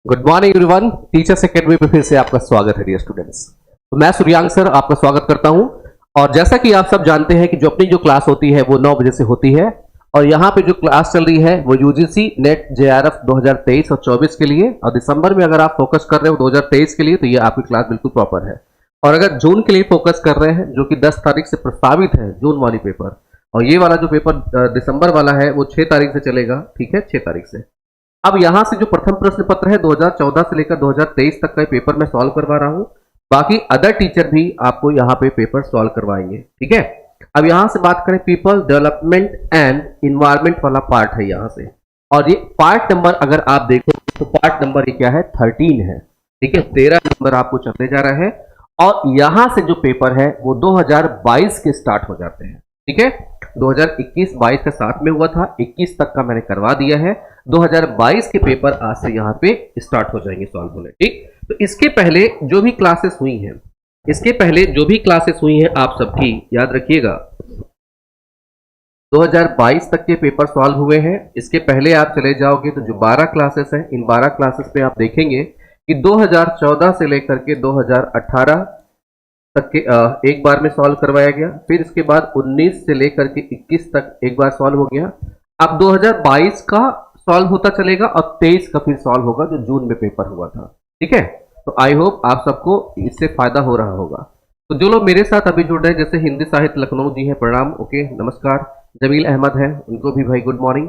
Good morning everyone. Teachers academy में फिर से आपका स्वागत है डियर स्टूडेंट्स। तो मैं सूर्यांक सर आपका स्वागत करता हूं। और जैसा कि आप सब जानते हैं कि जो अपनी जो क्लास होती है वो 9 बजे से होती है और यहाँ पे जो क्लास चल रही है वो यूजीसी नेट जेआरएफ 2023 और 24 के लिए, और दिसंबर में अगर आप फोकस कर रहे हो 2023 के लिए तो ये आपकी क्लास बिल्कुल प्रॉपर है। और अगर जून के लिए फोकस कर रहे हैं जो कि 10 तारीख से प्रस्तावित है जून वाली पेपर, और ये वाला जो पेपर दिसंबर वाला है वो 6 तारीख से चलेगा। ठीक है, 6 तारीख से। अब यहां से जो प्रथम प्रश्न पत्र है 2014 से लेकर 2023 तक का पेपर मैं सॉल्व करवा रहा हूं। बाकी अदर टीचर भी आपको यहां पे पेपर सॉल्व करवाएंगे। ठीक है, अब यहां से बात करें पीपल डेवलपमेंट एंड इन्वायरमेंट वाला पार्ट है यहां से, और ये पार्ट नंबर अगर आप देखो तो पार्ट नंबर ये क्या है 13 है। ठीक है, 13 नंबर आपको चलते जा रहा है। और यहां से जो पेपर है वो 2022 के स्टार्ट हो जाते हैं। ठीक है, 2021-22 का साथ में हुआ था, 21 तक का मैंने करवा दिया है। 2022 के पेपर आज से यहाँ पे स्टार्ट हो जाएंगे सॉल्व होने। ठीक, तो इसके पहले जो भी क्लासेस हुई हैं, आप सबकी याद रखिएगा 2022 तक के पेपर सॉल्व हुए हैं। इसके पहले आप चले जाओगे तो जो 12 क्लासेस हैं, इन 12 क्लासेस में आप देखेंगे कि 2014 से लेकर के 2018 तक के एक बार में सॉल्व करवाया गया। फिर इसके बाद 19 से लेकर के 21 तक एक बार सॉल्व हो गया। अब 2022 का सॉल्व होता चलेगा और 23 का फिर सॉल्व होगा जो जून में पेपर हुआ था। ठीक है, तो आई होप आप सबको इससे फायदा हो रहा होगा। तो जो लोग मेरे साथ अभी जुड़ रहे हैं, जैसे हिंदी साहित्य लखनऊ जी हैं, प्रणाम, ओके, नमस्कार। जमील अहमद है, उनको भी भाई गुड मॉर्निंग।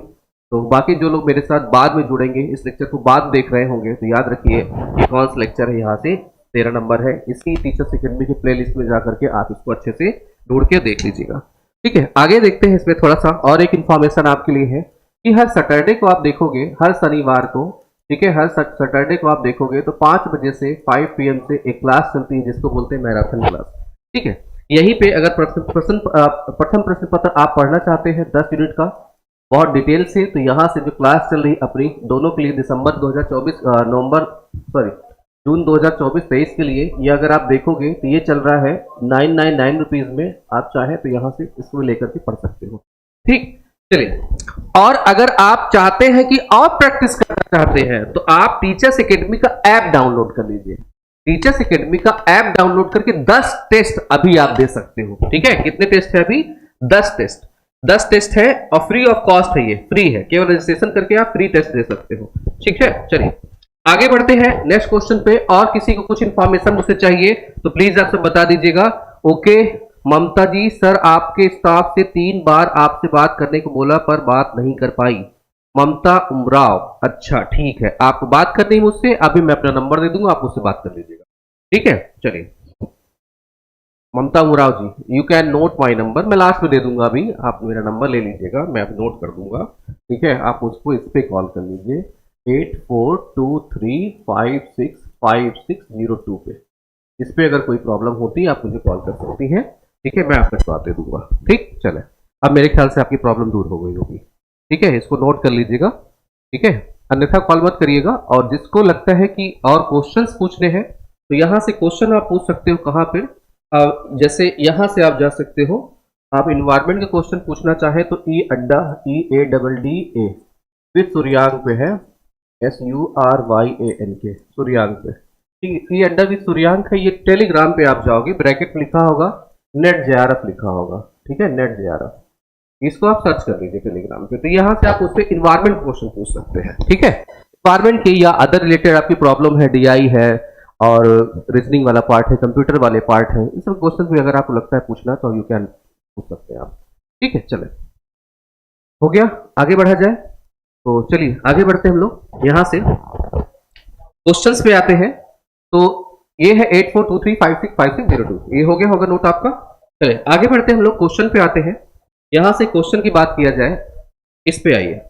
तो बाकी जो लोग मेरे साथ बाद में जुड़ेंगे, इस लेक्चर को बाद देख रहे होंगे, तो याद रखिए ये कौन सा लेक्चर है, यहाँ से 13 नंबर है। इसकी टीचर्स एकेडमी की प्लेलिस्ट में जाकर के आप इसको अच्छे से ढूंढ के देख लीजिएगा। ठीक है, आगे देखते हैं। इसमें थोड़ा सा और एक इन्फॉर्मेशन आपके लिए है कि हर सैटरडे को आप देखोगे, हर शनिवार को, ठीक है, हर सैटरडे को आप देखोगे तो 5 बजे से 5 PM से एक क्लास चलती है जिसको बोलते हैं मैराथन क्लास। ठीक है, यहीं पे अगर प्रथम प्रश्न पत्र आप पढ़ना चाहते हैं 10 यूनिट का बहुत डिटेल से, तो यहाँ से जो क्लास चल रही अपनी दोनों के लिए दिसंबर 2024 जून 2024-23 के लिए, ये अगर आप देखोगे तो ये चल रहा है 999 रुपीज में। आप चाहे तो यहाँ से इसको लेकर के पढ़ सकते हो। ठीक, चलिए। और अगर आप चाहते हैं कि और प्रैक्टिस करना चाहते हैं तो आप टीचर्स एकेडमी का ऐप डाउनलोड कर लीजिए। टीचर्स एकेडमी का ऐप डाउनलोड करके 10 टेस्ट अभी आप दे सकते हो। ठीक है, कितने टेस्ट है अभी? 10 टेस्ट है और फ्री ऑफ कॉस्ट है, ये फ्री है, केवल रजिस्ट्रेशन करके आप फ्री टेस्ट दे सकते हो। ठीक है, चलिए आगे बढ़ते हैं नेक्स्ट क्वेश्चन पे। और किसी को कुछ इंफॉर्मेशन मुझसे चाहिए तो प्लीज आप सब बता दीजिएगा। ओके, ममता जी, सर आपके स्टाफ से 3 बार आपसे बात करने को बोला पर बात नहीं कर पाई। ममता उमराव, अच्छा ठीक है, आपको बात करनी है मुझसे, अभी मैं अपना नंबर दे दूंगा, आप मुझसे बात कर लीजिएगा। ठीक है, चलिए Mamta Umrao ji, you can note my number, मैं लास्ट में दे दूंगा, अभी आप मेरा नंबर ले लीजिएगा, मैं अभी नोट कर दूंगा। ठीक है, आप उसको इस पे कॉल कर लीजिए 8423565602 पे। इस पे अगर कोई प्रॉब्लम होती है आप मुझे कॉल कर सकती हैं। ठीक है, मैं आपको जवाब दे दूंगा। ठीक, चले, अब मेरे ख्याल से आपकी प्रॉब्लम दूर हो गई होगी। ठीक है, इसको नोट कर लीजिएगा। ठीक है, अन्यथा कॉल मत करिएगा। और जिसको लगता है कि और क्वेश्चंस पूछने हैं तो यहाँ से क्वेश्चन आप पूछ सकते हो। कहाँ पे? जैसे यहाँ से आप जा सकते हो, आप इन्वायरमेंट के क्वेश्चन पूछना चाहे तो EADDA विद सूर्यांक पे है, SURYANK सूर्यांक पे। ठीक, ये अड्डा विद सूर्यांक है। ये टेलीग्राम पे आप जाओगे, ब्रैकेट में लिखा होगा नेट जेआरएफ लिखा होगा। ठीक है, नेट जेआरएफ, इसको आप सर्च कर लीजिए टेलीग्राम पे। तो यहाँ से आप उससे इन्वायरमेंट क्वेश्चन पूछ सकते हैं। ठीक है, इन्वायरमेंट के या अदर रिलेटेड आपकी प्रॉब्लम है, DI है और रीजनिंग वाला पार्ट है, कंप्यूटर वाले पार्ट है, इन सब क्वेश्चन भी अगर आपको लगता है पूछना तो यू कैन पूछ सकते हैं आप। ठीक है, चले, हो गया, आगे बढ़ा जाए। तो चलिए आगे बढ़ते हैं हम लोग। यहां से क्वेश्चंस पे आते हैं। तो ये है 8423565602, ये हो गया होगा नोट आपका। चलिए आगे बढ़ते हैं हम लोग, क्वेश्चन पे आते हैं। यहां से क्वेश्चन की बात किया जाए, इस पे आइए।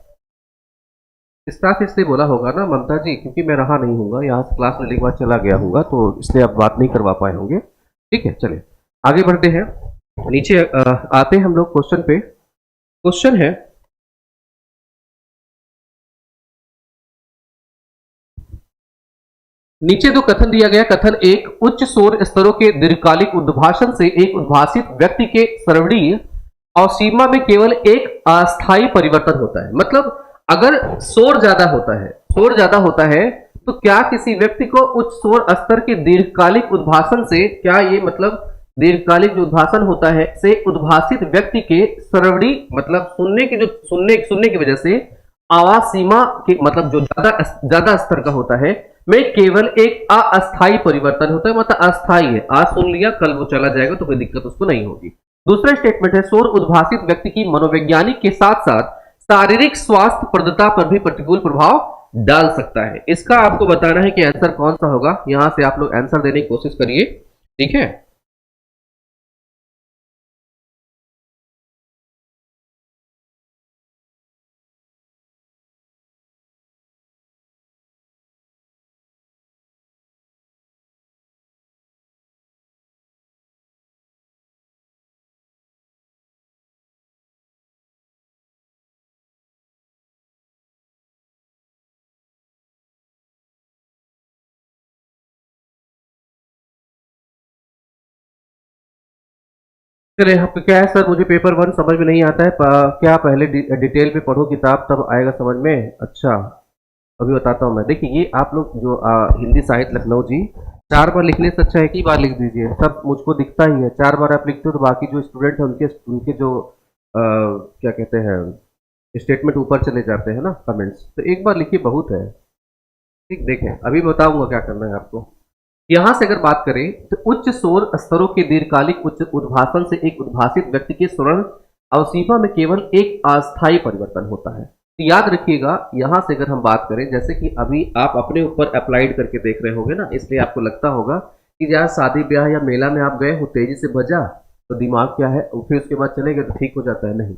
स्टाफ इसलिए बोला होगा ना ममता जी, क्योंकि मैं रहा नहीं हूँ यहाँ से, क्लास लेने के बाद चला गया हूँ, तो इसलिए आप बात नहीं करवा पाए होंगे। ठीक है, चलिए आगे बढ़ते हैं। नीचे आते हैं हम लोग क्वेश्चन पे। क्वेश्चन है, नीचे दो कथन दिया गया। कथन 1, उच्च शोर स्तरों के दीर्घकालिक उद्भाषण से एक उद्भाषित व्यक्ति के श्रवणीय और सीमा में केवल एक अस्थायी परिवर्तन होता है। मतलब अगर शोर ज्यादा होता है तो क्या किसी व्यक्ति को उच्च स्वर स्तर के दीर्घकालिक उद्भाषण से, क्या ये मतलब दीर्घकालिक जो उद्भाषण होता है से उद्भाषित व्यक्ति के श्रवणी मतलब सुनने की वजह से आवाज सीमा के मतलब जो ज्यादा स्तर का होता है में केवल एक अस्थायी परिवर्तन होता है, मतलब अस्थायी है, आज सुन लिया कल वो चला जाएगा तो कोई दिक्कत उसको नहीं होगी। दूसरा स्टेटमेंट है शोर उद्भाषित व्यक्ति की मनोवैज्ञानिक के साथ साथ शारीरिक स्वास्थ्य प्रदता पर भी प्रतिकूल प्रभाव डाल सकता है। इसका आपको बताना है कि आंसर कौन सा होगा, यहां से आप लोग आंसर देने की कोशिश करिए, ठीक है। चलिए, आपका क्या है सर, मुझे पेपर वन समझ में नहीं आता है, क्या पहले डिटेल पे पढ़ो किताब तब आएगा समझ में। अच्छा, अभी बताता हूँ मैं। देखिए ये आप लोग जो हिंदी साहित्य लखनऊ जी 4 बार लिखने से अच्छा है कि बार लिख दीजिए, सब मुझको दिखता ही है। 4 बार आप लिखते हो तो बाकी जो स्टूडेंट है उनके उनके जो क्या कहते हैं स्टेटमेंट ऊपर चले जाते हैं ना कमेंट्स, तो एक बार लिखिए बहुत है। ठीक, देखें अभी बताऊंगा क्या करना है आपको। यहां से अगर बात करें तो उच्च शोर स्तरों के दीर्घकालिक उच्च उद्भाषण से एक उद्भाषित व्यक्ति के स्वर्ण अवसीमा में केवल एक अस्थायी परिवर्तन होता है। तो याद रखिएगा, यहां से अगर हम बात करें, जैसे कि अभी आप अपने ऊपर अप्लाइड करके देख रहे होंगे ना, इसलिए आपको लगता होगा कि जहाँ शादी ब्याह या मेला में आप गए हो, तेजी से बजा तो दिमाग क्या है, फिर उसके बाद चले गए तो ठीक हो जाता है। नहीं,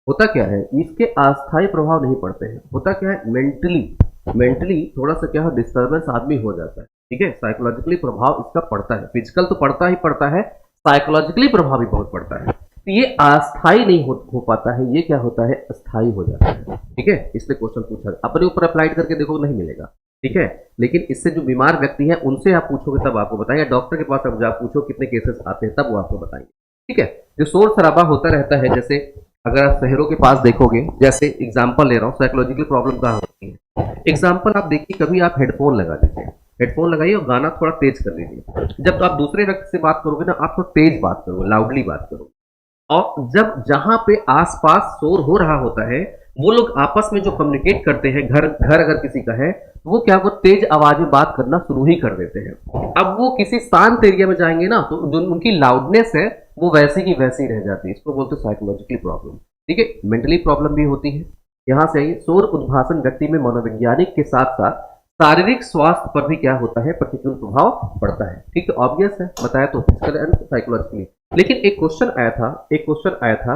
होता क्या है, इसके अस्थायी प्रभाव नहीं पड़ते हैं। होता क्या है, मेंटली थोड़ा सा क्या है डिस्टर्बेंस आदमी हो जाता है, ठीक है। साइकोलॉजिकली प्रभाव इसका पड़ता है, फिजिकल तो पड़ता ही पड़ता है, साइकोलॉजिकली प्रभाव भी बहुत पड़ता है। तो ये अस्थायी नहीं हो पाता है, ये क्या होता है, अस्थायी हो जाता है, ठीक है। इसलिए क्वेश्चन पूछा, अपने ऊपर अप्लाइड करके देखो नहीं मिलेगा, ठीक है। लेकिन इससे जो बीमार व्यक्ति है उनसे आप पूछोगे तब आपको बताएंगे, डॉक्टर के पास अब आप पूछो कितने केसेस आते हैं तब वो आपको बताएंगे, ठीक है। जो शोर शराबा होता रहता है, जैसे अगर आप शहरों के पास देखोगे, जैसे एग्जाम्पल ले रहा हूँ, साइकोलॉजिकल प्रॉब्लम कहाँ होती है। एग्जाम्पल आप देखिए, कभी आप हेडफोन लगा दीजिए, हेडफोन लगाइए और गाना थोड़ा तेज कर लीजिए। जब आप दूसरे व्यक्ति से बात करोगे ना, आप तो तेज बात करो, लाउडली बात करो, और जब जहां पे आसपास शोर हो रहा होता है, वो लोग आपस में जो कम्युनिकेट करते हैं, घर घर अगर किसी का है, वो क्या, वो तेज आवाज में बात करना शुरू ही कर देते हैं। अब वो किसी शांत एरिया में जाएंगे ना, तो जो उनकी लाउडनेस है वो वैसी की वैसी रह जाती है। इसको बोलते हैं साइकोलॉजिकली प्रॉब्लम, ठीक है। मेंटली प्रॉब्लम भी होती है। यहां से आइए, शोर उद्भाषण व्यक्ति में मनोवैज्ञानिक के साथ साथ शारीरिक स्वास्थ्य पर भी क्या होता है, प्रतिकूल प्रभाव पड़ता है, ठीक है। ऑब्वियस है, बताया तो, फिजिकल एंड साइकोलॉजिकली। लेकिन एक क्वेश्चन आया था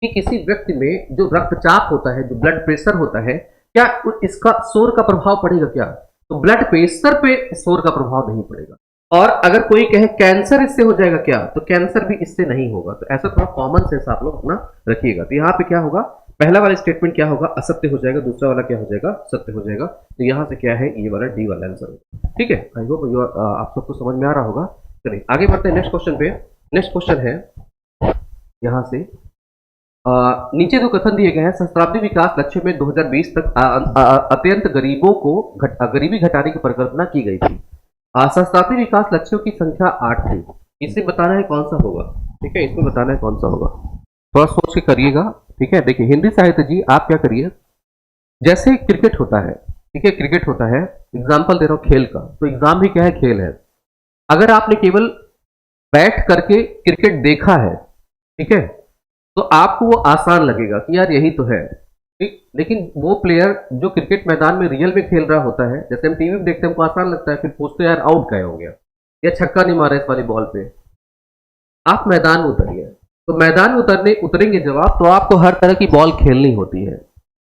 कि किसी व्यक्ति में जो रक्तचाप होता है, जो ब्लड प्रेशर होता है, क्या इसका शोर का प्रभाव पड़ेगा क्या? तो ब्लड प्रेशर पे शोर का प्रभाव नहीं पड़ेगा। और अगर कोई कहे कैंसर इससे हो जाएगा क्या, तो कैंसर भी इससे नहीं होगा। तो ऐसा थोड़ा कॉमन सेंस आप लोग अपना रखिएगा। तो यहाँ पे क्या होगा, पहला वाला स्टेटमेंट क्या होगा, असत्य हो जाएगा, दूसरा वाला क्या हो जाएगा, सत्य हो जाएगा। तो यहाँ से क्या है, ये वाला डी वाला आंसर होगा, ठीक है। आई होप आप सबको समझ में आ रहा होगा। चलिए आगे बढ़ते हैं नेक्स्ट क्वेश्चन पे। नेक्स्ट क्वेश्चन है यहाँ से, नीचे जो कथन दिए गए हैं, सहस्त्राब्दी विकास लक्ष्य में 2020 तक अत्यंत गरीबों को गरीबी घटाने की परिकल्पना की गई थी। सहस्त्राब्दी विकास लक्ष्यों की संख्या 8 थी। इसे बताना है कौन सा होगा, ठीक है, इसमें बताना है कौन सा होगा, थोड़ा सोच के करिएगा, ठीक है। देखिए हिंदी साहित्य जी, आप क्या करिए, जैसे क्रिकेट होता है, ठीक है, क्रिकेट होता है, एग्जाम्पल दे रहा हूं खेल का, तो एग्जाम भी क्या है, खेल है। अगर आपने केवल बैठ करके क्रिकेट देखा है, ठीक है, तो आपको वो आसान लगेगा कि यार यही तो है, ठीक। लेकिन वो प्लेयर जो क्रिकेट मैदान में रियल में खेल रहा होता है, जैसे हम टीवी में देखते हैं हमको आसान लगता है, फिर पूछते हैं यार आउट गए हो गया या छक्का नहीं मारा इस वाली बॉल पे। आप मैदान में उतरिए, तो मैदान में उतरेंगे जब आप, तो आपको हर तरह की बॉल खेलनी होती है।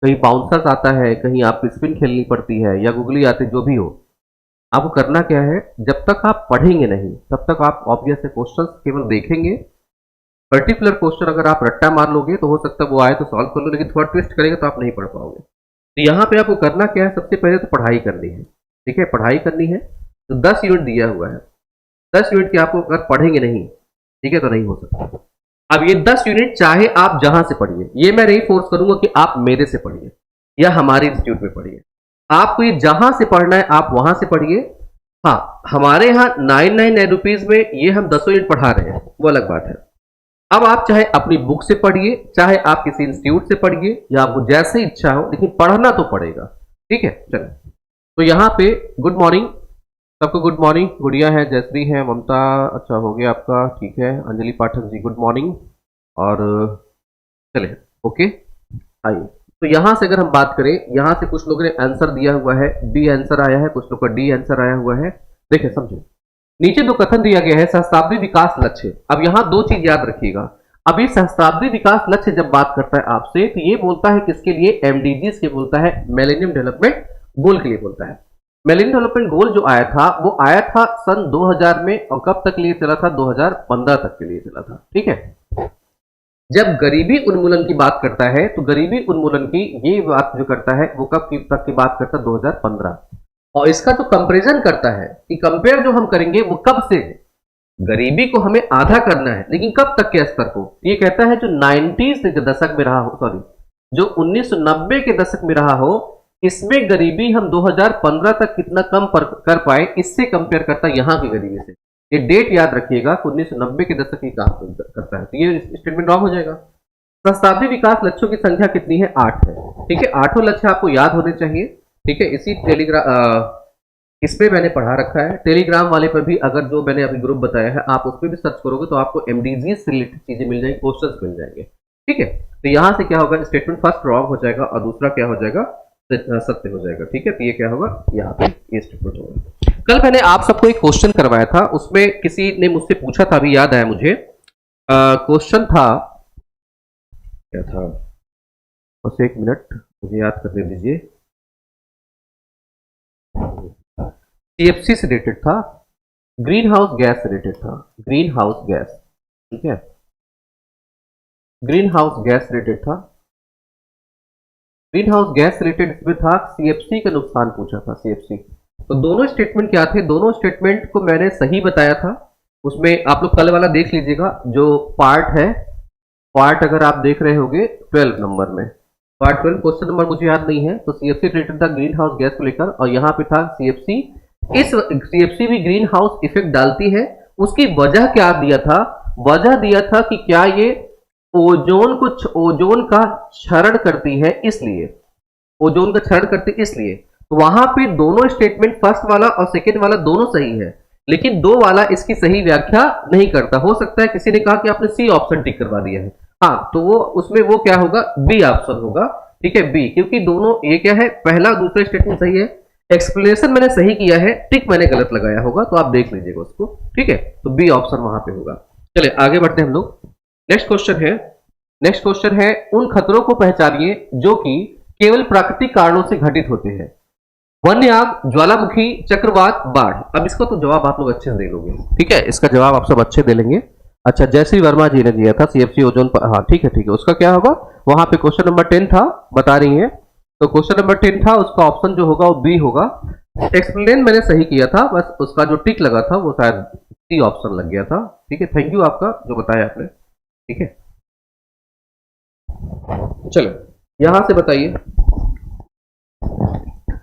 कहीं बाउंसर्स आता है, कहीं आपको स्पिन खेलनी पड़ती है या गुगली आती, जो भी हो। आपको करना क्या है, जब तक आप पढ़ेंगे नहीं तब तक आप ऑब्वियस क्वेश्चंस केवल देखेंगे। पर्टिकुलर क्वेश्चन अगर आप रट्टा मार लोगे तो हो सकता है वो आए तो सॉल्व कर लो, लेकिन थोड़ा ट्विस्ट करेंगे तो आप नहीं पढ़ पाओगे। तो यहाँ पे आपको करना क्या है, सबसे पहले तो पढ़ाई करनी है, ठीक है, पढ़ाई करनी है। तो 10 यूनिट दिया हुआ है, 10 यूनिट की आपको अगर पढ़ेंगे नहीं, ठीक है, तो नहीं हो सकता। अब ये 10 यूनिट चाहे आप जहां से पढ़िए, ये मैं नहीं फोर्स करूंगा कि आप मेरे से पढ़िए या हमारे इंस्टीट्यूट में पढ़िए, आपको ये जहां से पढ़ना है आप वहां से पढ़िए। हाँ, हमारे यहाँ 99 रुपीज में ये हम 10 यूनिट पढ़ा रहे हैं, वो अलग बात है। अब आप चाहे अपनी बुक से पढ़िए, चाहे आप किसी इंस्टीट्यूट से पढ़िए, या आपको जैसे इच्छा हो, लेकिन पढ़ना तो पड़ेगा। ठीक है, चलिए। तो यहाँ पे गुड मॉर्निंग सबको, गुड मॉर्निंग। गुड़िया है, जयश्री है, ममता, अच्छा हो गया आपका, ठीक है। Anjali Pathak ji good morning. और चले ओके, आइए। तो यहां से अगर हम बात करें, यहां से कुछ लोगों ने आंसर दिया हुआ है, बी आंसर आया है, कुछ लोग का डी आंसर आया हुआ है। देखिए समझो, नीचे दो कथन दिया गया है, सहस्त्राब्दी विकास लक्ष्य। अब यहां दो चीज याद रखिएगा। अभी सहस्त्राब्दी विकास लक्ष्य जब बात करता है आपसे, तो ये बोलता है किसके लिए, एमडीजीज के बोलता है, मिलेनियम डेवलपमेंट गोल के लिए बोलता है। मिलेनियम डेवलपमेंट गोल जो आया था वो आया था सन 2000 में, और कब तक के लिए चला था, 2015 तक के लिए चला था। ठीक है, जब गरीबी उन्मूलन की बात करता है तो गरीबी उन्मूलन की ये बात जो करता है वो कब की तक की बात करता है, 2015। और इसका जो कंपैरिजन करता है कि कंपेयर जो हम करेंगे वो कब से, गरीबी को हमें आधा करना है, लेकिन कब तक के स्तर को, ये कहता है जो 90s के दशक में रहा हो, सॉरी जो 1990 के दशक में रहा हो, इसमें गरीबी हम 2015 तक कितना कम कर पाए, इससे कंपेयर करता है यहाँ की गरीबी से। ये डेट याद रखिएगा, 1990 के दशक की काम करता है, तो ये स्टेटमेंट रॉन्ग हो जाएगा। सहस्त्राब्दी विकास लक्ष्यों की संख्या कितनी है, 8 है। ठीक है, 8 लक्ष्य आपको याद होने चाहिए। ठीक है, इसी इस पे मैंने पढ़ा रखा है, टेलीग्राम वाले पर भी, अगर जो मैंने अभी ग्रुप बताया है आप उस पर भी सर्च करोगे तो आपको एमडीजी से रिलेटेड चीजें मिल जाएंगी, क्वेश्चंस मिल जाएंगे। ठीक है, तो यहां से क्या होगा, स्टेटमेंट फर्स्ट रॉन्ग हो जाएगा और दूसरा क्या हो जाएगा, सत्य हो जाएगा। ठीक है, तो ये क्या होगा, यहाँ पे ये स्टेटमेंट होगा। कल मैंने आप सबको एक क्वेश्चन करवाया था, उसमें किसी ने मुझसे पूछा था, अभी याद आया मुझे, क्वेश्चन था क्या था, बस एक मिनट मुझे याद करने दीजिए। सीएफसी से रिलेटेड था, ग्रीन हाउस गैस से रिलेटेड था, ग्रीन हाउस गैस। ठीक है, ग्रीन हाउस गैस रिलेटेड था, ग्रीन हाउस गैस रिलेटेड इसमें था, सीएफसी का नुकसान पूछा था, सीएफसी। तो दोनों स्टेटमेंट क्या थे, दोनों स्टेटमेंट को मैंने सही बताया था। उसमें आप लोग कल वाला देख लीजिएगा, जो पार्ट है, पार्ट अगर आप देख रहे होंगे 12 नंबर में, पार्ट 12 क्वेश्चन नंबर मुझे याद नहीं है, तो सीएफसी रिलेटेड था ग्रीन हाउस गैस को लेकर, और यहाँ पे था सीएफसी, इस सीएफसी भी ग्रीन हाउस इफेक्ट डालती है। उसकी वजह क्या दिया था, वजह दिया था कि क्या ये ओजोन का क्षरण करती है, इसलिए ओजोन का क्षरण करती है, इसलिए। तो वहां पे दोनों स्टेटमेंट, फर्स्ट वाला और सेकेंड वाला दोनों सही है, लेकिन दो वाला इसकी सही व्याख्या नहीं करता। हो सकता है किसी ने कहा कि आपने सी ऑप्शन टिक करवा दिया है, हाँ, तो वो उसमें वो क्या होगा, बी ऑप्शन होगा। ठीक है, बी, क्योंकि दोनों, ये क्या है, पहला दूसरा स्टेटमेंट सही है, एक्सप्लेनेशन मैंने सही किया है, टिक मैंने गलत लगाया होगा, तो आप देख लीजिएगा उसको। ठीक है, तो बी ऑप्शन वहां पे होगा। चलिए आगे बढ़ते हैं हम लोग। नेक्स्ट क्वेश्चन है, उन खतरों को पहचानिए जो कि केवल प्राकृतिक कारणों से घटित होते हैं, वन्य आग, ज्वालामुखी, चक्रवात, बाढ़। अब इसका तो जवाब आप लोग अच्छे से दे लोगे। ठीक है, इसका जवाब आप सब अच्छे दे लेंगे। अच्छा, जयश्री वर्मा जी ने दिया था सीएफसी ओजोन पर, हाँ ठीक है, उसका क्या होगा, वहां पे क्वेश्चन नंबर 10 था, बता रही है, तो क्वेश्चन नंबर 10 था, उसका ऑप्शन जो होगा वो बी होगा। एक्सप्लेन मैंने सही किया था, बस उसका जो टिक लगा था वो शायद सी ऑप्शन लग गया था। ठीक है, थैंक यू आपका जो बताया आपने। ठीक है, चलो यहां से बताइए,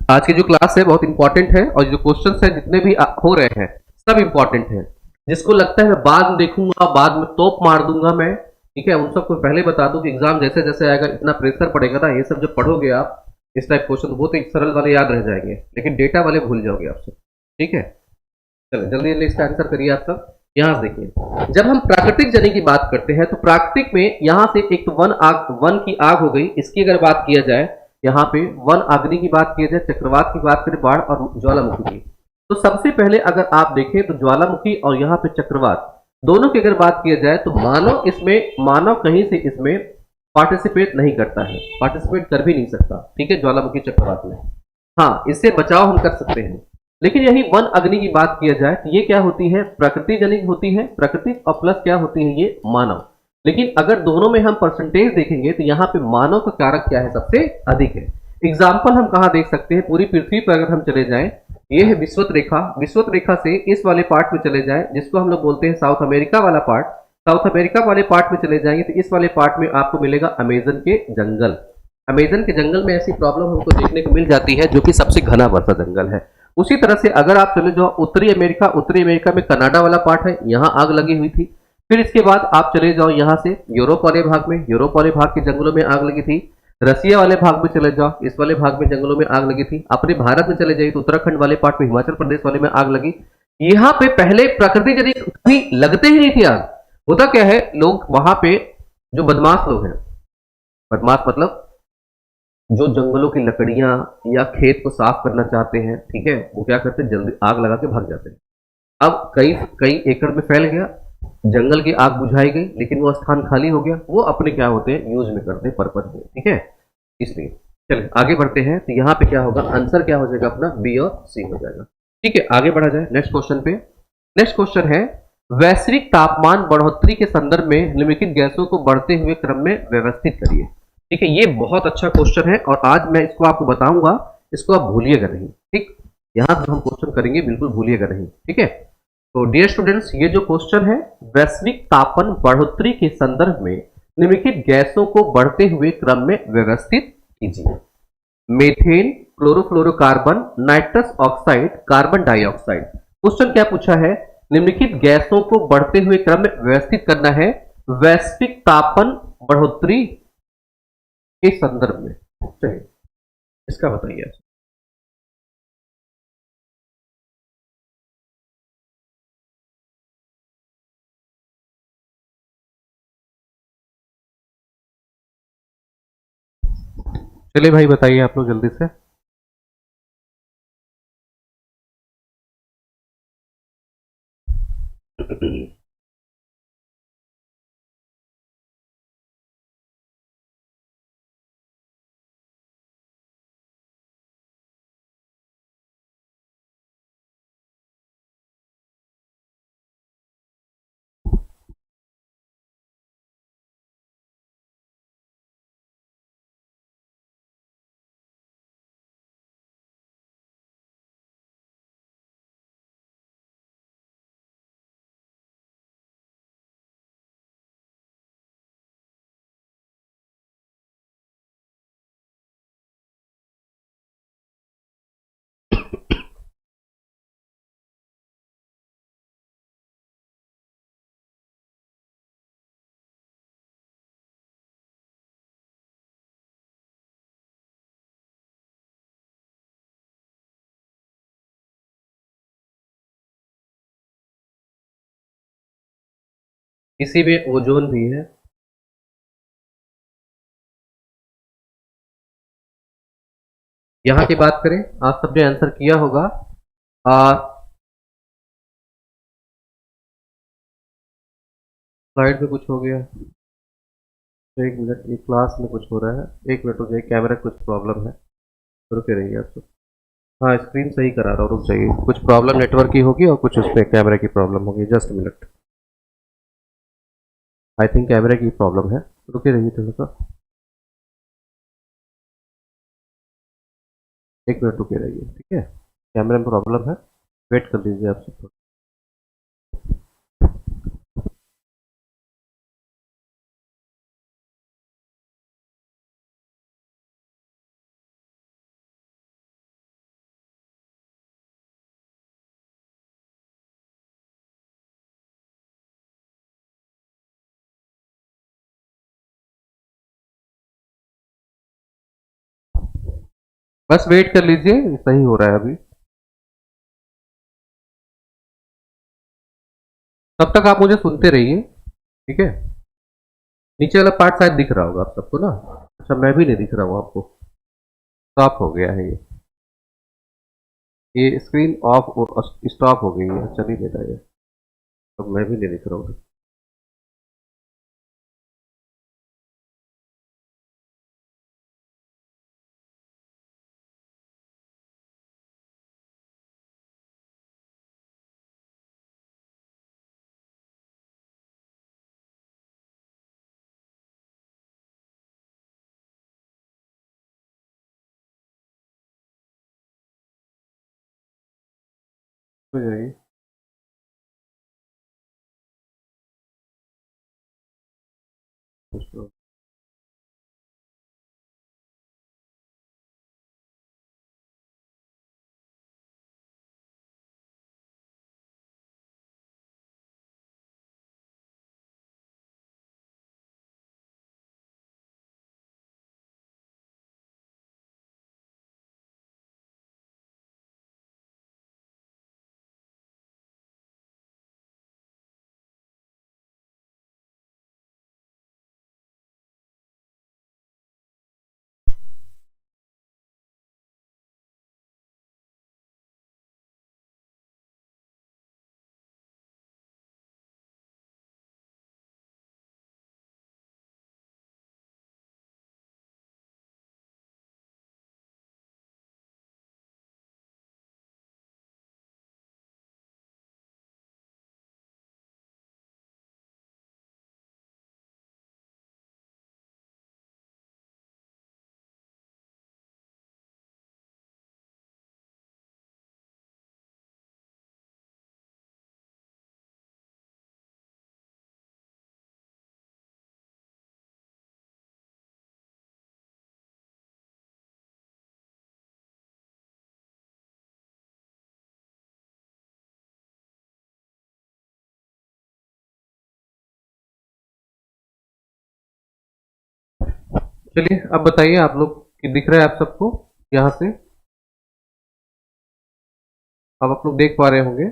आज की जो क्लास है बहुत इंपॉर्टेंट है, और जो क्वेश्चंस है जितने भी हो रहे हैं सब इंपॉर्टेंट है। जिसको लगता है मैं बाद में देखूंगा, बाद में तोप मार दूंगा मैं, ठीक है, उन सबको पहले बता दूं कि एग्जाम जैसे जैसे आएगा इतना प्रेशर पड़ेगा ना, ये सब जब पढ़ोगे आप इस टाइप क्वेश्चन, वो तो एक सरल वाले याद रह जाएंगे, लेकिन डेटा वाले भूल जाओगे आप सब। ठीक है, चलो जल्दी जल्दी इसका आंसर करिए आप सब। यहाँ देखिए, जब हम प्राकृतिक जनी की बात करते हैं तो प्राकृतिक में यहाँ से एक तो वन की आग हो गई, इसकी अगर बात किया जाए, यहाँ पे वन अग्नि की बात की जाए, चक्रवात की बात करें, बाढ़ और ज्वालामुखी की, तो सबसे पहले अगर आप देखें तो ज्वालामुखी और यहाँ पे चक्रवात दोनों की अगर बात किया जाए तो मानव कहीं से इसमें पार्टिसिपेट नहीं करता है, पार्टिसिपेट कर भी नहीं सकता। ठीक है, ज्वालामुखी चक्रवात में, हाँ, इससे बचाव हम कर सकते हैं। लेकिन यही वन अग्नि की बात किया जाए तो ये क्या होती है, प्रकृति जनित होती है, प्राकृतिक, और प्लस क्या होती है, ये मानव। लेकिन अगर दोनों में हम परसेंटेज देखेंगे तो यहाँ पे मानव का कारक क्या है, सबसे अधिक है। एग्जाम्पल हम कहाँ देख सकते हैं, पूरी पृथ्वी पर अगर हम चले जाएं, ये है विषुवत रेखा, विषुवत रेखा से इस वाले पार्ट में चले जाएं जिसको हम लोग बोलते हैं साउथ अमेरिका वाला पार्ट, साउथ अमेरिका वाले पार्ट में चले जाएंगे तो इस वाले पार्ट में आपको मिलेगा अमेजन के जंगल। अमेजन के जंगल में ऐसी प्रॉब्लम हमको देखने को मिल जाती है, जो कि सबसे घना वर्षा जंगल है। उसी तरह से अगर आप चले जाओ उत्तरी अमेरिका में कनाडा वाला पार्ट है, यहाँ आग लगी हुई थी। फिर इसके बाद आप चले जाओ यहाँ से यूरोप वाले भाग में, यूरोप वाले भाग के जंगलों में आग लगी थी। रसिया वाले भाग में चले जाओ, इस वाले भाग में जंगलों में आग लगी थी। अपने भारत में चले जाइए तो उत्तराखंड वाले पार्ट में, हिमाचल प्रदेश वाले में आग लगी। यहाँ पे पहले प्रकृति यदि कभी लगते ही नहीं थी आग। होता क्या है, लोग वहां पे जो बदमाश लोग हैं, बदमाश मतलब जो जंगलों की लकड़ियां या खेत को साफ करना चाहते हैं, ठीक है, वो क्या करते हैं, जल्दी आग लगा के भाग जाते हैं। अब कई कई एकड़ में फैल गया, जंगल की आग बुझाई गई, लेकिन वो स्थान खाली हो गया, वो अपने क्या होते हैं, यूज में करते हैं, पर्पज में, ठीक है। इसलिए चलिए आगे बढ़ते हैं, तो यहाँ पे क्या होगा, आंसर क्या हो जाएगा अपना, बी और सी हो जाएगा। ठीक है, आगे बढ़ा जाए नेक्स्ट क्वेश्चन पे। नेक्स्ट क्वेश्चन है, वैश्विक तापमान बढ़ोतरी के संदर्भ में निम्नलिखित गैसों को बढ़ते हुए क्रम में व्यवस्थित करिए। ठीक है, ये बहुत अच्छा क्वेश्चन है और आज मैं इसको आपको बताऊंगा, इसको आप भूलिएगा नहीं। ठीक, यहां पर हम क्वेश्चन करेंगे, बिल्कुल भूलिएगा नहीं। ठीक है, तो डियर स्टूडेंट्स, ये जो क्वेश्चन है, वैश्विक तापमान बढ़ोतरी के संदर्भ में निम्नलिखित गैसों को बढ़ते हुए क्रम में व्यवस्थित कीजिए। Methane, chlorofluorocarbon, nitrous oxide, carbon dioxide. Question क्या पूछा है, निम्नलिखित गैसों को बढ़ते हुए क्रम में व्यवस्थित करना है वैश्विक तापमान बढ़ोतरी के संदर्भ में। चलिए इसका बताइए। चलिए भाई बताइए आप लोग जल्दी से। इसी में ओजोन भी है। यहाँ की बात करें, आप सबने आंसर किया होगा। स्लाइड में कुछ हो गया, एक मिनट, ये क्लास में कुछ हो रहा है, एक मिनट हो जाए, कैमरा कुछ प्रॉब्लम है, रुके रहिए आप सब। हाँ, स्क्रीन सही करा रहा हूँ, रुक जाइए, कुछ प्रॉब्लम नेटवर्क की होगी और कुछ उसमें कैमरा की प्रॉब्लम होगी, just minute. I think camera की प्रॉब्लम है, रुके रहिए थोड़ा सा, एक मिनट रुके रहिए, ठीक है। कैमरा में प्रॉब्लम है, वेट कर लीजिए आप सब। बस वेट कर लीजिए, सही हो रहा है अभी। तब तक आप मुझे सुनते रहिए, ठीक है। नीचे वाला पार्ट शायद दिख रहा होगा आप सबको ना। अच्छा, मैं भी नहीं दिख रहा हूँ आपको, स्टॉप हो गया है ये स्क्रीन ऑफ, स्टॉप हो गई है, चल ही नहीं रहा है। अब मैं भी नहीं दिख रहा हूँ। हो जाएगी। चलिए अब बताइए आप लोग कि दिख रहा है आप सबको यहाँ से, अब आप लोग देख पा रहे होंगे।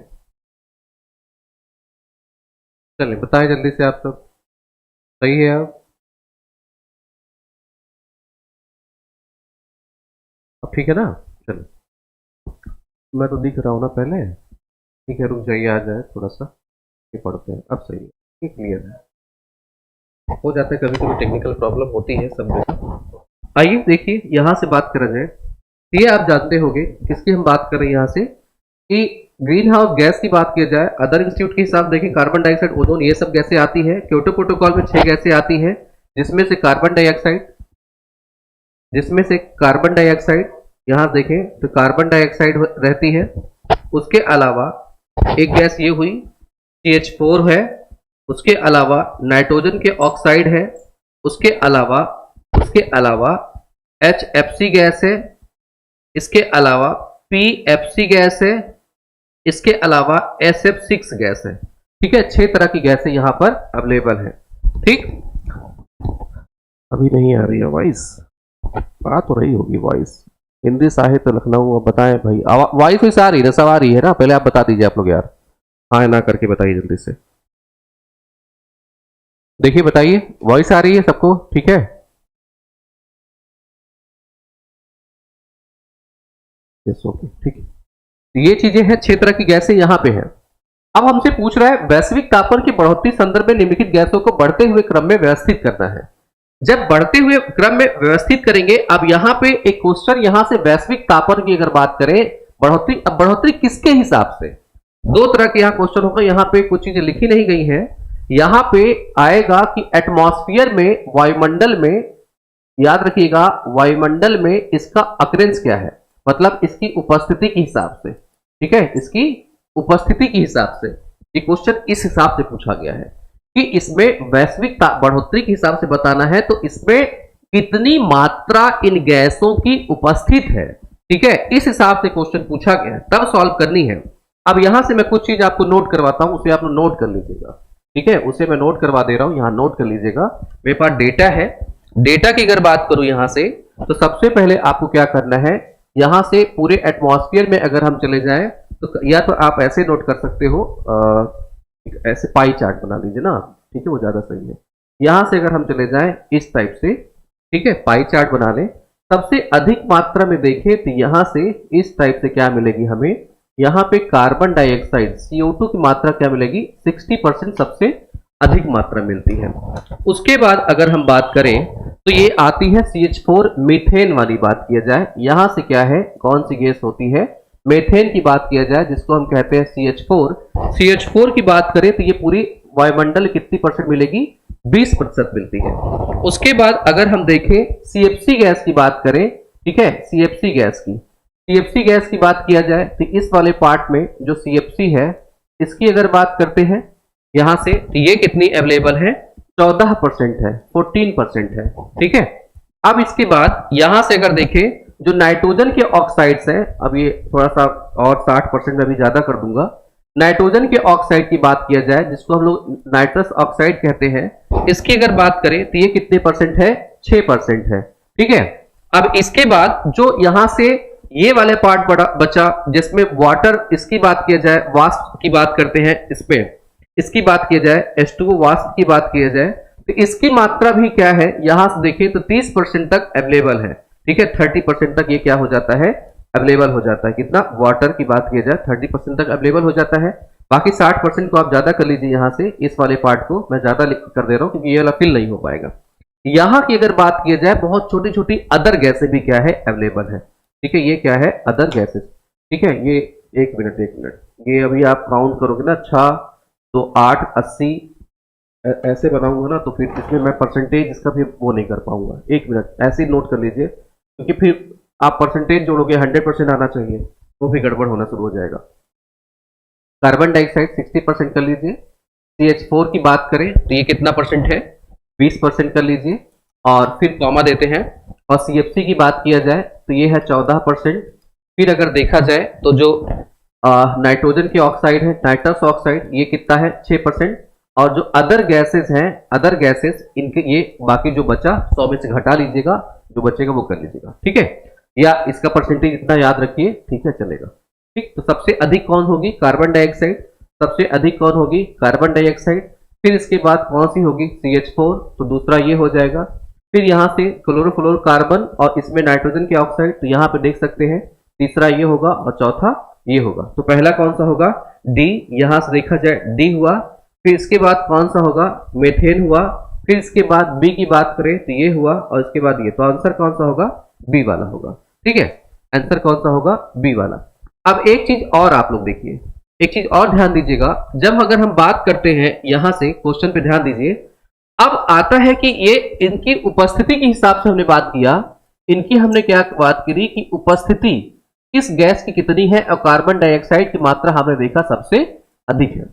चलिए बताएं जल्दी से आप सब, सही है अब ठीक है ना। चलिए मैं तो दिख रहा हूँ ना पहले, ठीक है रुक जाइए, आ जाए थोड़ा सा, ये पढ़ते हैं, अब सही है, ये क्लियर है। हो जाता है कभी कभी, टेक्निकल प्रॉब्लम होती है सब जगह। आइए देखिए यहाँ से बात करा जाए, ये आप जानते होंगे किसकी हम बात कर रहे हैं यहाँ से, कि ग्रीन हाउस गैस की बात की जाए अदर इंस्टीट्यूट के हिसाब देखें, कार्बन डाइऑक्साइड, ओजोन, ये सब गैसें आती है। क्योटो प्रोटोकॉल में 6 गैसें आती है, जिसमें से कार्बन डाइऑक्साइड, जिसमें से कार्बन डाइऑक्साइड यहाँ देखें तो कार्बन डाइऑक्साइड रहती है। उसके अलावा एक गैस ये हुई CH4 है, उसके अलावा नाइट्रोजन के ऑक्साइड है, उसके अलावा HFC गैस है, इसके अलावा PFC गैस है, इसके अलावा SF6 गैस है। ठीक है, 6 तरह की गैसें यहां पर अवेलेबल है। ठीक, अभी नहीं आ रही है वॉइस, बात हो रही होगी वॉइस। हिंदी साहित्य लखनऊ, अब बताएं भाई, वॉइस आ रही है ना, सब आ रही है ना, पहले आप बता दीजिए आप लोग यार, हाँ ना करके बताइए जल्दी से। देखिए बताइए वॉइस आ रही है सबको, ठीक है। यस ओके ठीक है, ये चीजें हैं, 6 तरह की गैसें यहां पे हैं। अब हमसे पूछ रहा है वैश्विक तापमान की बढ़ोतरी संदर्भ में निम्नलिखित गैसों को बढ़ते हुए क्रम में व्यवस्थित करना है। जब बढ़ते हुए क्रम में व्यवस्थित करेंगे, अब यहाँ पे एक क्वेश्चन, यहां से वैश्विक तापमान की अगर बात करें बढ़ोतरी, अब बढ़ोतरी किसके हिसाब से, 2 तरह के यहाँ क्वेश्चन होगा। यहाँ पे कुछ चीजें लिखी नहीं गई है, यहाँ पे आएगा कि एटमॉस्फेयर में, वायुमंडल में, याद रखिएगा वायुमंडल में इसका अकरेंस क्या है, मतलब इसकी उपस्थिति के हिसाब से। ठीक है, इसकी उपस्थिति के हिसाब से ये क्वेश्चन इस हिसाब से पूछा गया है कि इसमें वैश्विक बढ़ोतरी के हिसाब से बताना है, तो इसमें कितनी मात्रा इन गैसों की उपस्थित है। ठीक है, इस हिसाब से क्वेश्चन पूछा गया है, तब सॉल्व करनी है। अब यहां से मैं कुछ चीज आपको नोट करवाता हूं, उसे आप नोट कर लीजिएगा। ठीक है, उसे मैं नोट करवा दे रहा हूं, यहां नोट कर लीजिएगा। मेरे पास डेटा है, डेटा की अगर बात करूं यहां से, तो सबसे पहले आपको क्या करना है, यहां से पूरे एटमॉस्फेयर में अगर हम चले जाएं, तो या तो आप ऐसे नोट कर सकते हो, ऐसे पाई चार्ट बना लीजिए ना, ठीक है, वो ज्यादा सही है। यहां से अगर हम चले जाएं इस टाइप से, ठीक है, पाई चार्ट बना लें, सबसे अधिक मात्रा में देखें तो यहां से इस टाइप से क्या मिलेगी हमें, यहां पे कार्बन डाइऑक्साइड CO2 की मात्रा क्या मिलेगी, 60% सबसे अधिक मात्रा मिलती है। उसके बाद अगर हम बात करें तो ये आती है CH4, मीथेन वाली बात किया जाए, यहां से क्या है, कौन सी गैस होती है, मीथेन की बात किया जाए, जिसको हम कहते हैं CH4। CH4 की बात करें तो ये पूरी वायुमंडल कितनी परसेंट मिलेगी, 20% मिलती है। उसके बाद अगर हम देखें CFC गैस की बात करें, ठीक है, CFC गैस की बात किया जाए तो इस वाले पार्ट में जो CFC है, इसकी अगर बात करते हैं यहां से, तो ये कितनी अवेलेबल है, 14% है, 14% है। ठीक है, अब इसके बाद यहां से अगर देखें जो नाइट्रोजन के ऑक्साइड्स हैं, अब ये थोड़ा सा और 60% में भी ज्यादा कर दूंगा, नाइट्रोजन के ऑक्साइड की बात किया जाए, जिसको हम लोग नाइट्रस ऑक्साइड कहते हैं, इसकी अगर बात करें तो ये कितने परसेंट है, 6% है। ठीक है, अब इसके बाद जो यहां से ये वाले पार्ट बचा, जिसमें वाटर, इसकी बात किया जाए, वाष्प की बात करते हैं, इसमें इसकी बात किया जाए, H2O वाष्प की बात किया जाए, तो इसकी मात्रा भी क्या है, यहां से देखें तो 30% तक अवेलेबल है। ठीक है, 30% तक ये क्या हो जाता है, अवेलेबल हो जाता है। कितना, वाटर की बात किया जाए 30% तक अवेलेबल हो जाता है। बाकी 60% को आप ज्यादा कर लीजिए, यहां से इस वाले पार्ट को मैं ज्यादा कर दे रहा हूं क्योंकि ये वाला फिल नहीं हो पाएगा। यहां की अगर बात किया जाए, बहुत छोटी छोटी अदर गैसें भी क्या है, अवेलेबल है। ठीक है, ये क्या है, अदर गैसेस। ठीक है, ये एक मिनट, ये अभी आप काउंट करोगे ना, 6 तो 8 80 ऐसे बनाऊंगा ना, तो फिर इसमें मैं परसेंटेज इसका भी वो नहीं कर पाऊंगा। एक मिनट, ऐसे ही नोट कर लीजिए, क्योंकि फिर आप परसेंटेज जोड़ोगे 100% आना चाहिए, तो फिर गड़बड़ होना शुरू हो जाएगा। कार्बन डाइऑक्साइड 60% कर लीजिए, CH4 की बात करें तो ये कितना परसेंट है, 20% कर लीजिए, और फिर कॉमा देते हैं। और CFC की बात किया जाए तो ये है 14%। फिर अगर देखा जाए तो जो नाइट्रोजन के ऑक्साइड है, नाइट्रस ऑक्साइड, ये कितना है, 6%। और जो अदर गैसेस हैं, अदर गैसेस इनके ये बाकी जो बचा 100 में से घटा लीजिएगा, जो बचेगा वो कर लीजिएगा, ठीक है। या इसका परसेंटेज इतना याद रखिए, ठीक है, चलेगा। ठीक, तो सबसे अधिक कौन होगी? Carbon dioxide. सबसे अधिक कौन होगी? Carbon dioxide. फिर इसके बाद कौन सी होगी? CH4, तो दूसरा ये हो जाएगा। फिर यहाँ से क्लोरोफ्लोरोकार्बन और इसमें नाइट्रोजन के ऑक्साइड, तो यहाँ पे देख सकते हैं तीसरा ये होगा और चौथा ये होगा। तो पहला कौन सा होगा? डी। यहां से देखा जाए डी हुआ। फिर इसके बाद कौन सा होगा? मेथेन हुआ। फिर इसके बाद बी की बात करें तो ये हुआ और इसके बाद ये, तो आंसर कौन सा होगा? बी वाला होगा, ठीक है। आंसर कौन सा होगा? बी वाला। अब एक चीज और आप लोग देखिए, एक चीज और ध्यान दीजिएगा, जब अगर हम बात करते हैं यहां से क्वेश्चन पे ध्यान दीजिए, अब आता है कि ये इनकी उपस्थिति के हिसाब से हमने बात किया, इनकी हमने क्या बात करी कि उपस्थिति किस गैस की कितनी है और कार्बन डाइऑक्साइड की मात्रा हमने देखा सबसे अधिक है।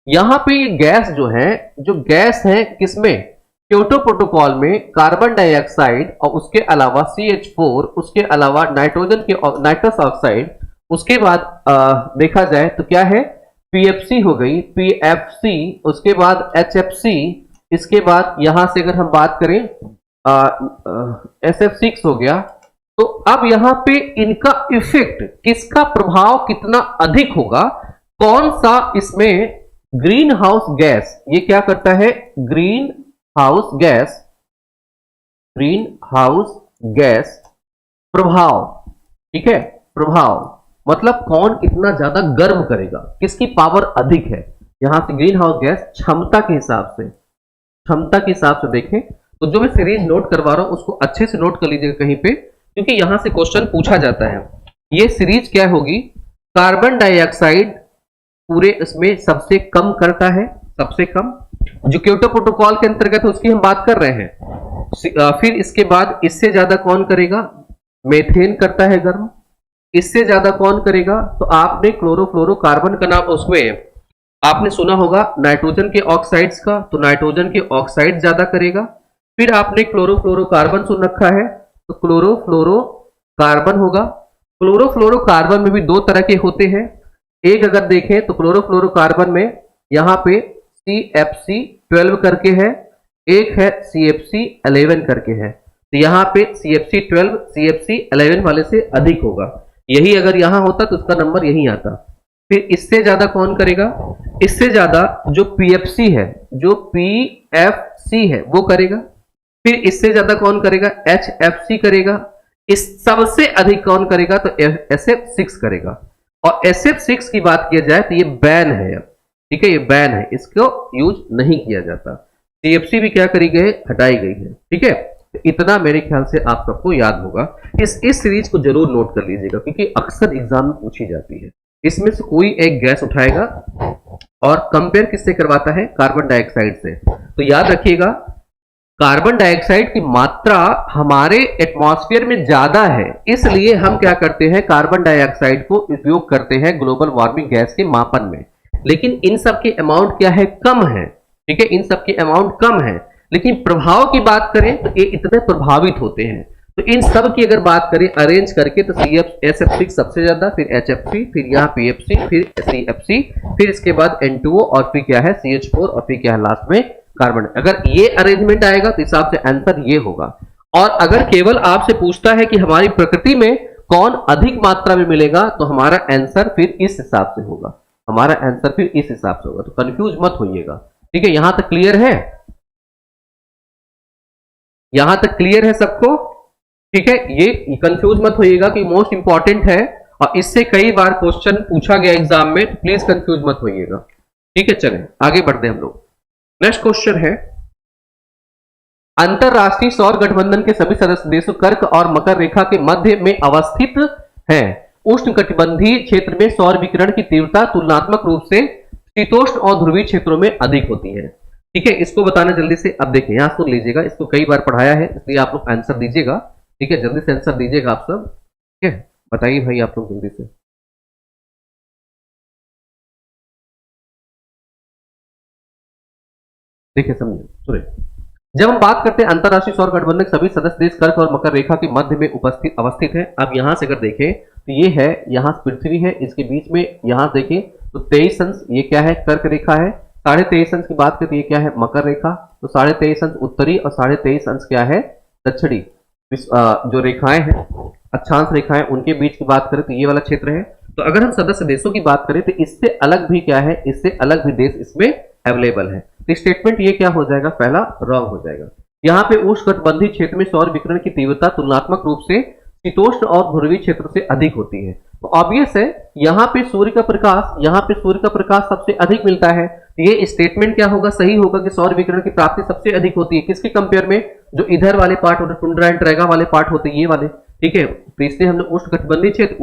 यहां पे ये गैस जो है, जो गैस है किसमें? क्योटो प्रोटोकॉल में कार्बन डाइऑक्साइड और उसके अलावा CH4, उसके अलावा नाइट्रोजन के नाइट्रस ऑक्साइड, उसके बाद देखा जाए तो क्या है? PFC हो गई, PFC, उसके बाद HFC, इसके बाद यहां से अगर हम बात करें SF6 हो गया। तो अब यहां पे इनका इफेक्ट, किसका प्रभाव कितना अधिक होगा, कौन सा इसमें ग्रीन हाउस गैस ये क्या करता है? Green house gas, green house gas प्रभाव, ठीक है, प्रभाव मतलब कौन कितना ज्यादा गर्म करेगा, किसकी पावर अधिक है। यहां से ग्रीन हाउस गैस क्षमता के हिसाब से, क्षमता के हिसाब से देखें तो जो मैं सीरीज नोट करवा रहा हूं उसको अच्छे से नोट कर लीजिएगा कहीं पे, क्योंकि यहां से क्वेश्चन पूछा जाता है। ये सीरीज क्या होगी? कार्बन डाइऑक्साइड पूरे इसमें सबसे कम करता है, सबसे कम, जो क्योटो प्रोटोकॉल के अंतर्गत है उसकी हम बात कर रहे हैं। फिर इसके बाद इससे ज्यादा कौन करेगा? मेथेन करता है गर्म। इससे ज्यादा कौन करेगा? तो आपने क्लोरोफ्लोरोकार्बन का नाम उसमें आपने सुना होगा, नाइट्रोजन के ऑक्साइड्स का, तो नाइट्रोजन के ऑक्साइड ज्यादा करेगा। फिर आपने क्लोरोफ्लोरोकार्बन सुन रखा है, तो क्लोरोफ्लोरोकार्बन होगा। क्लोरोफ्लोरोकार्बन में भी दो तरह के होते हैं। एक अगर देखें तो क्लोरोफ्लोरोकार्बन में यहां पे CFC12 करके है, एक है CFC11 करके है। तो यहां पे CFC12 CFC11 वाले से अधिक होगा। यही अगर यहां होता तो उसका नंबर यही आता। फिर इससे ज्यादा कौन करेगा? इससे ज्यादा जो PFC है, जो PFC है वो करेगा। फिर इससे ज्यादा कौन करेगा? HFC करेगा। इस सबसे अधिक कौन करेगा? तो SF6 करेगा। और SF6 की बात किया जाए तो ये बैन है, ठीक है, ये बैन है, इसको यूज नहीं किया जाता। CFC भी क्या करी गई? हटाई गई है, ठीक है। तो इतना मेरे ख्याल से आप सबको याद होगा। इस सीरीज को जरूर नोट कर लीजिएगा, क्योंकि अक्सर एग्जाम में पूछी जाती है। इसमें से कोई एक गैस उठाएगा और कंपेयर किससे करवाता है? कार्बन डाइऑक्साइड से। तो याद रखिएगा, कार्बन डाइऑक्साइड की मात्रा हमारे एटमॉस्फेयर में ज्यादा है, इसलिए हम क्या करते हैं? कार्बन डाइऑक्साइड को उपयोग करते हैं ग्लोबल वार्मिंग गैस के मापन में। लेकिन इन सब के अमाउंट क्या है? कम है, ठीक है, इन सब के अमाउंट कम है। लेकिन प्रभाव की बात करें तो ये इतने प्रभावित होते हैं। तो इन सब की अगर बात करें अरेंज करके तो SF6 सबसे ज्यादा, फिर HFC, फिर यहाँ PFC, फिर CFC, फिर इसके बाद N2O और फिर क्या है? CH4 और फिर क्या है लास्ट में? कार्बन। अगर ये अरेंजमेंट आएगा तो हिसाब से आंसर ये होगा। और अगर केवल आपसे पूछता है कि हमारी प्रकृति में कौन अधिक मात्रा में मिलेगा, तो हमारा आंसर फिर इस हिसाब से होगा, हमारा आंसर फिर इस हिसाब से होगा। तो कंफ्यूज मत होइएगा, ठीक है। यहां तक क्लियर है? यहां तक क्लियर है सबको? ठीक है, ये कंफ्यूज मत होइएगा कि मोस्ट इंपॉर्टेंट है और इससे कई बार क्वेश्चन पूछा गया एग्जाम में, तो प्लीज कंफ्यूज मत होइएगा, ठीक है। चलें आगे बढ़ते हैं हम लोग। नेक्स्ट क्वेश्चन है, अंतरराष्ट्रीय सौर गठबंधन के सभी सदस्य देशों कर्क और मकर रेखा के मध्य में अवस्थित हैं। उष्णकटिबंधीय क्षेत्र में सौर विकिरण की तीव्रता तुलनात्मक रूप से शीतोष्ण और ध्रुवीय क्षेत्रों में अधिक होती है, ठीक है। इसको बताना जल्दी से। अब देखिए यहां सुन लीजिएगा, इसको कई बार पढ़ाया है इसलिए आप लोग आंसर दीजिएगा, ठीक है। जल्दी से आंसर दीजिएगा आप सब, ठीक है। बताइए भाई आप लोग जल्दी से। देखिए समझिए, सुनिए, जब हम बात करते हैं अंतरराष्ट्रीय सौर गठबंधन के सभी सदस्य देश कर्क और मकर रेखा के मध्य में उपस्थित अवस्थित है। अब यहां से अगर देखें तो ये है, यहां पृथ्वी है, इसके बीच में यहां देखें तो 23 अंश ये क्या है? कर्क रेखा है। 23.5 अंश की बात करें तो ये क्या है, मकर रेखा। तो 23.5 अंश उत्तरी और 23.5 अंश क्या है, दक्षिणी। जो रेखाएं हैं, अक्षांश रेखाएं, उनके बीच की बात करें तो ये वाला क्षेत्र है। तो अगर हम सदस्य देशों की बात करें तो इससे अलग भी क्या है, इससे अलग भी देश इसमें अवेलेबल है। तो स्टेटमेंट ये क्या हो जाएगा, पहला रॉन्ग हो जाएगा। यहाँ पे उष्णकटिबंधीय क्षेत्र में सौर विकिरण की तीव्रता तुलनात्मक रूप से शीतोष्ण और ध्रुवीय क्षेत्र से अधिक होती है। तो ऑब्वियस है, यहाँ पे सूर्य का प्रकाश, यहाँ पे सूर्य का प्रकाश सबसे अधिक मिलता है। ये स्टेटमेंट क्या होगा, सही होगा कि सौर विकिरण की प्राप्ति सबसे अधिक होती है। किसके कंपेयर में, जो इधर वाले पार्ट होते, टुंड्रा एंड ट्रैगा वाले पार्ट होते हैं, ये वाले, ठीक है। तो इसलिए हमने उष्णकटिबंधीय क्षेत्र,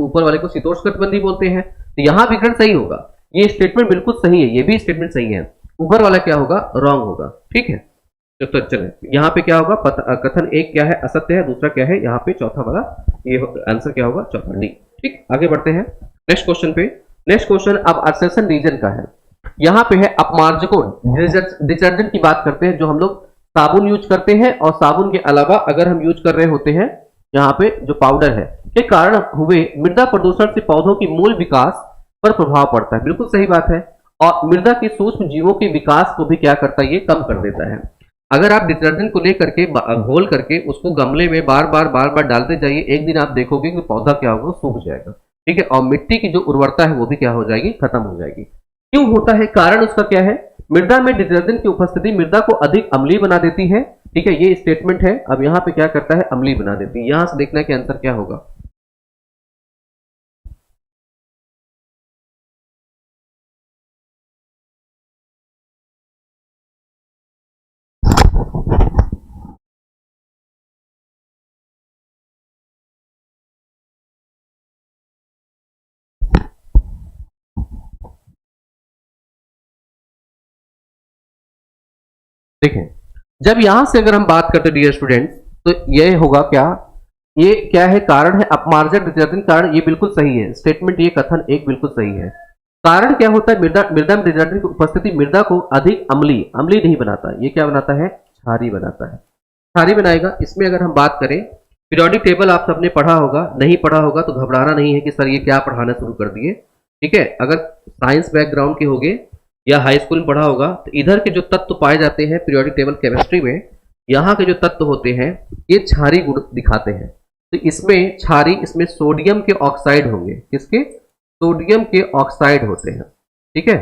ऊपर वाले को शीतोष्ण कटिबंधीय बोलते हैं। तो यहाँ विकिरण सही होगा, ये स्टेटमेंट बिल्कुल सही है, ये भी स्टेटमेंट सही है। ऊपर वाला क्या होगा, रॉन्ग होगा, ठीक है। तो चले, यहाँ पे क्या होगा, कथन एक क्या है, असत्य है, दूसरा क्या है, यहाँ पे चौथा वाला, ये आंसर क्या होगा, चौथा डी। ठीक, आगे बढ़ते हैं नेक्स्ट क्वेश्चन पे। नेक्स्ट क्वेश्चन अब अब्जॉर्प्शन रीजन का है। यहाँ पे है अपमार्जकों, डिटर्जेंट की बात करते हैं, जो हम लोग साबुन यूज करते हैं, और साबुन के अलावा अगर हम यूज कर रहे होते हैं यहाँ पे जो पाउडर है, के कारण हुए मृदा प्रदूषण से पौधों की मूल विकास पर प्रभाव पड़ता है। बिल्कुल सही बात है। और मृदा के सूक्ष्म जीवों के विकास को भी क्या करता है, ये कम कर देता है। अगर आप डिटर्जेंट को लेकर के घोल करके उसको गमले में बार बार डालते जाइए, एक दिन आप देखोगे कि पौधा क्या होगा, सूख जाएगा, ठीक है। और मिट्टी की जो उर्वरता है वो भी क्या हो जाएगी, खत्म हो जाएगी। क्यों होता है, कारण उसका क्या है, मृदा में डिटर्जेंट की उपस्थिति मृदा को अधिक अम्लीय बना देती है, ठीक है, ये स्टेटमेंट है। अब यहाँ पे क्या करता है, अम्लीय बना देती है। यहां से देखना है कि आंसर क्या होगा। देखें, जब यहां से अगर हम बात करते हैं डियर स्टूडेंट्स, तो ये होगा क्या, ये क्या है, कारण है अपमार्जक डिटर्जेंट कारण, ये बिल्कुल सही है स्टेटमेंट, ये कथन एक बिल्कुल सही है। कारण क्या होता है, मृदा में डिटर्जेंट की उपस्थिति मृदा को अधिक अम्लीय, अम्लीय नहीं बनाता, ये क्या बनाता है, क्षारीय बनाता है, क्षारीय बनाएगा। इसमें अगर हम बात करें, पीरियोडिक टेबल आप सबने पढ़ा होगा, नहीं पढ़ा होगा तो घबराना नहीं है कि सर ये क्या पढ़ाना शुरू कर दिए, ठीक है। अगर साइंस बैकग्राउंड के होगे या हाई स्कूल में पढ़ा होगा, तो इधर के जो तत्व पाए जाते हैं पीरियोडिक टेबल केमिस्ट्री में, यहाँ के जो तत्व होते हैं ये क्षारीय गुण दिखाते हैं। तो इसमें क्षारीय, इसमें सोडियम के ऑक्साइड होंगे, किसके, सोडियम के ऑक्साइड होते हैं, ठीक है,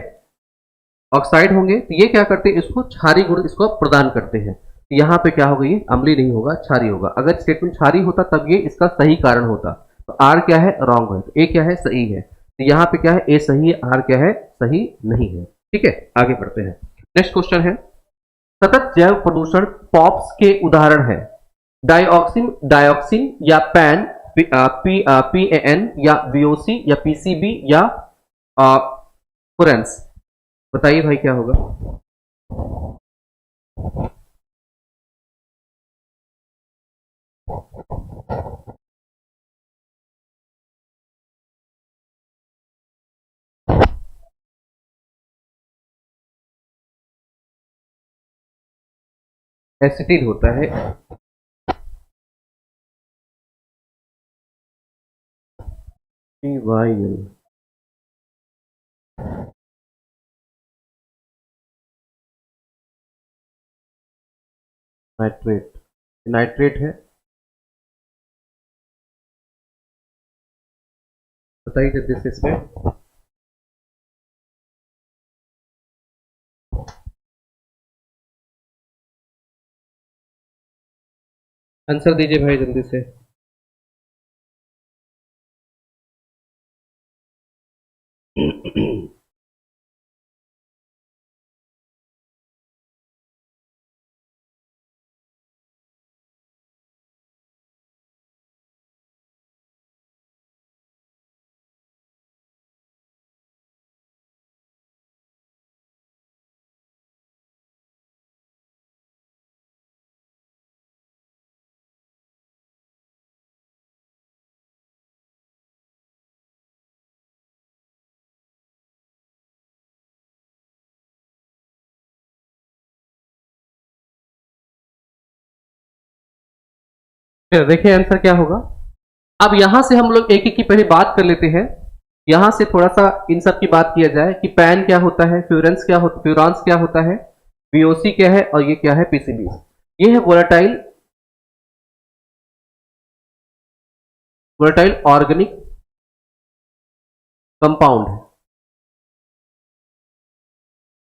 ऑक्साइड होंगे। तो ये क्या करते हैं, इसको क्षारीय गुण इसको प्रदान करते हैं। तो यहाँ पे क्या होगा, ये अम्लीय नहीं होगा, क्षारीय होगा। अगर स्टेटमेंट क्षारीय होता तब ये इसका सही कारण होता। तो आर क्या है, रॉन्ग है, तो ए क्या है, सही है। तो यहाँ पे क्या है, ए सही है, आर क्या है, सही नहीं है, ठीक है। आगे बढ़ते हैं, नेक्स्ट क्वेश्चन है, सतत जैव प्रदूषण पॉप्स के उदाहरण है, डायोक्सिन या पैन, PAN या VOC या PCB या फुरेंस। बताइए भाई क्या होगा। एसिटिड होता है, PYL, नाइट्रेट, नाइट्रेट है। बताइए जल्दी इसमें। आंसर दीजिए भाई जल्दी से। देखिए आंसर क्या होगा। अब यहां से हम लोग एक एक की पहले बात कर लेते हैं। यहां से थोड़ा सा इन सब की बात किया जाए कि पैन क्या होता है, फ्यूरांस क्या होता है, वीओसी क्या है, और ये क्या है, पीसीबी। ये है वोलेटाइल ऑर्गेनिक कंपाउंड है।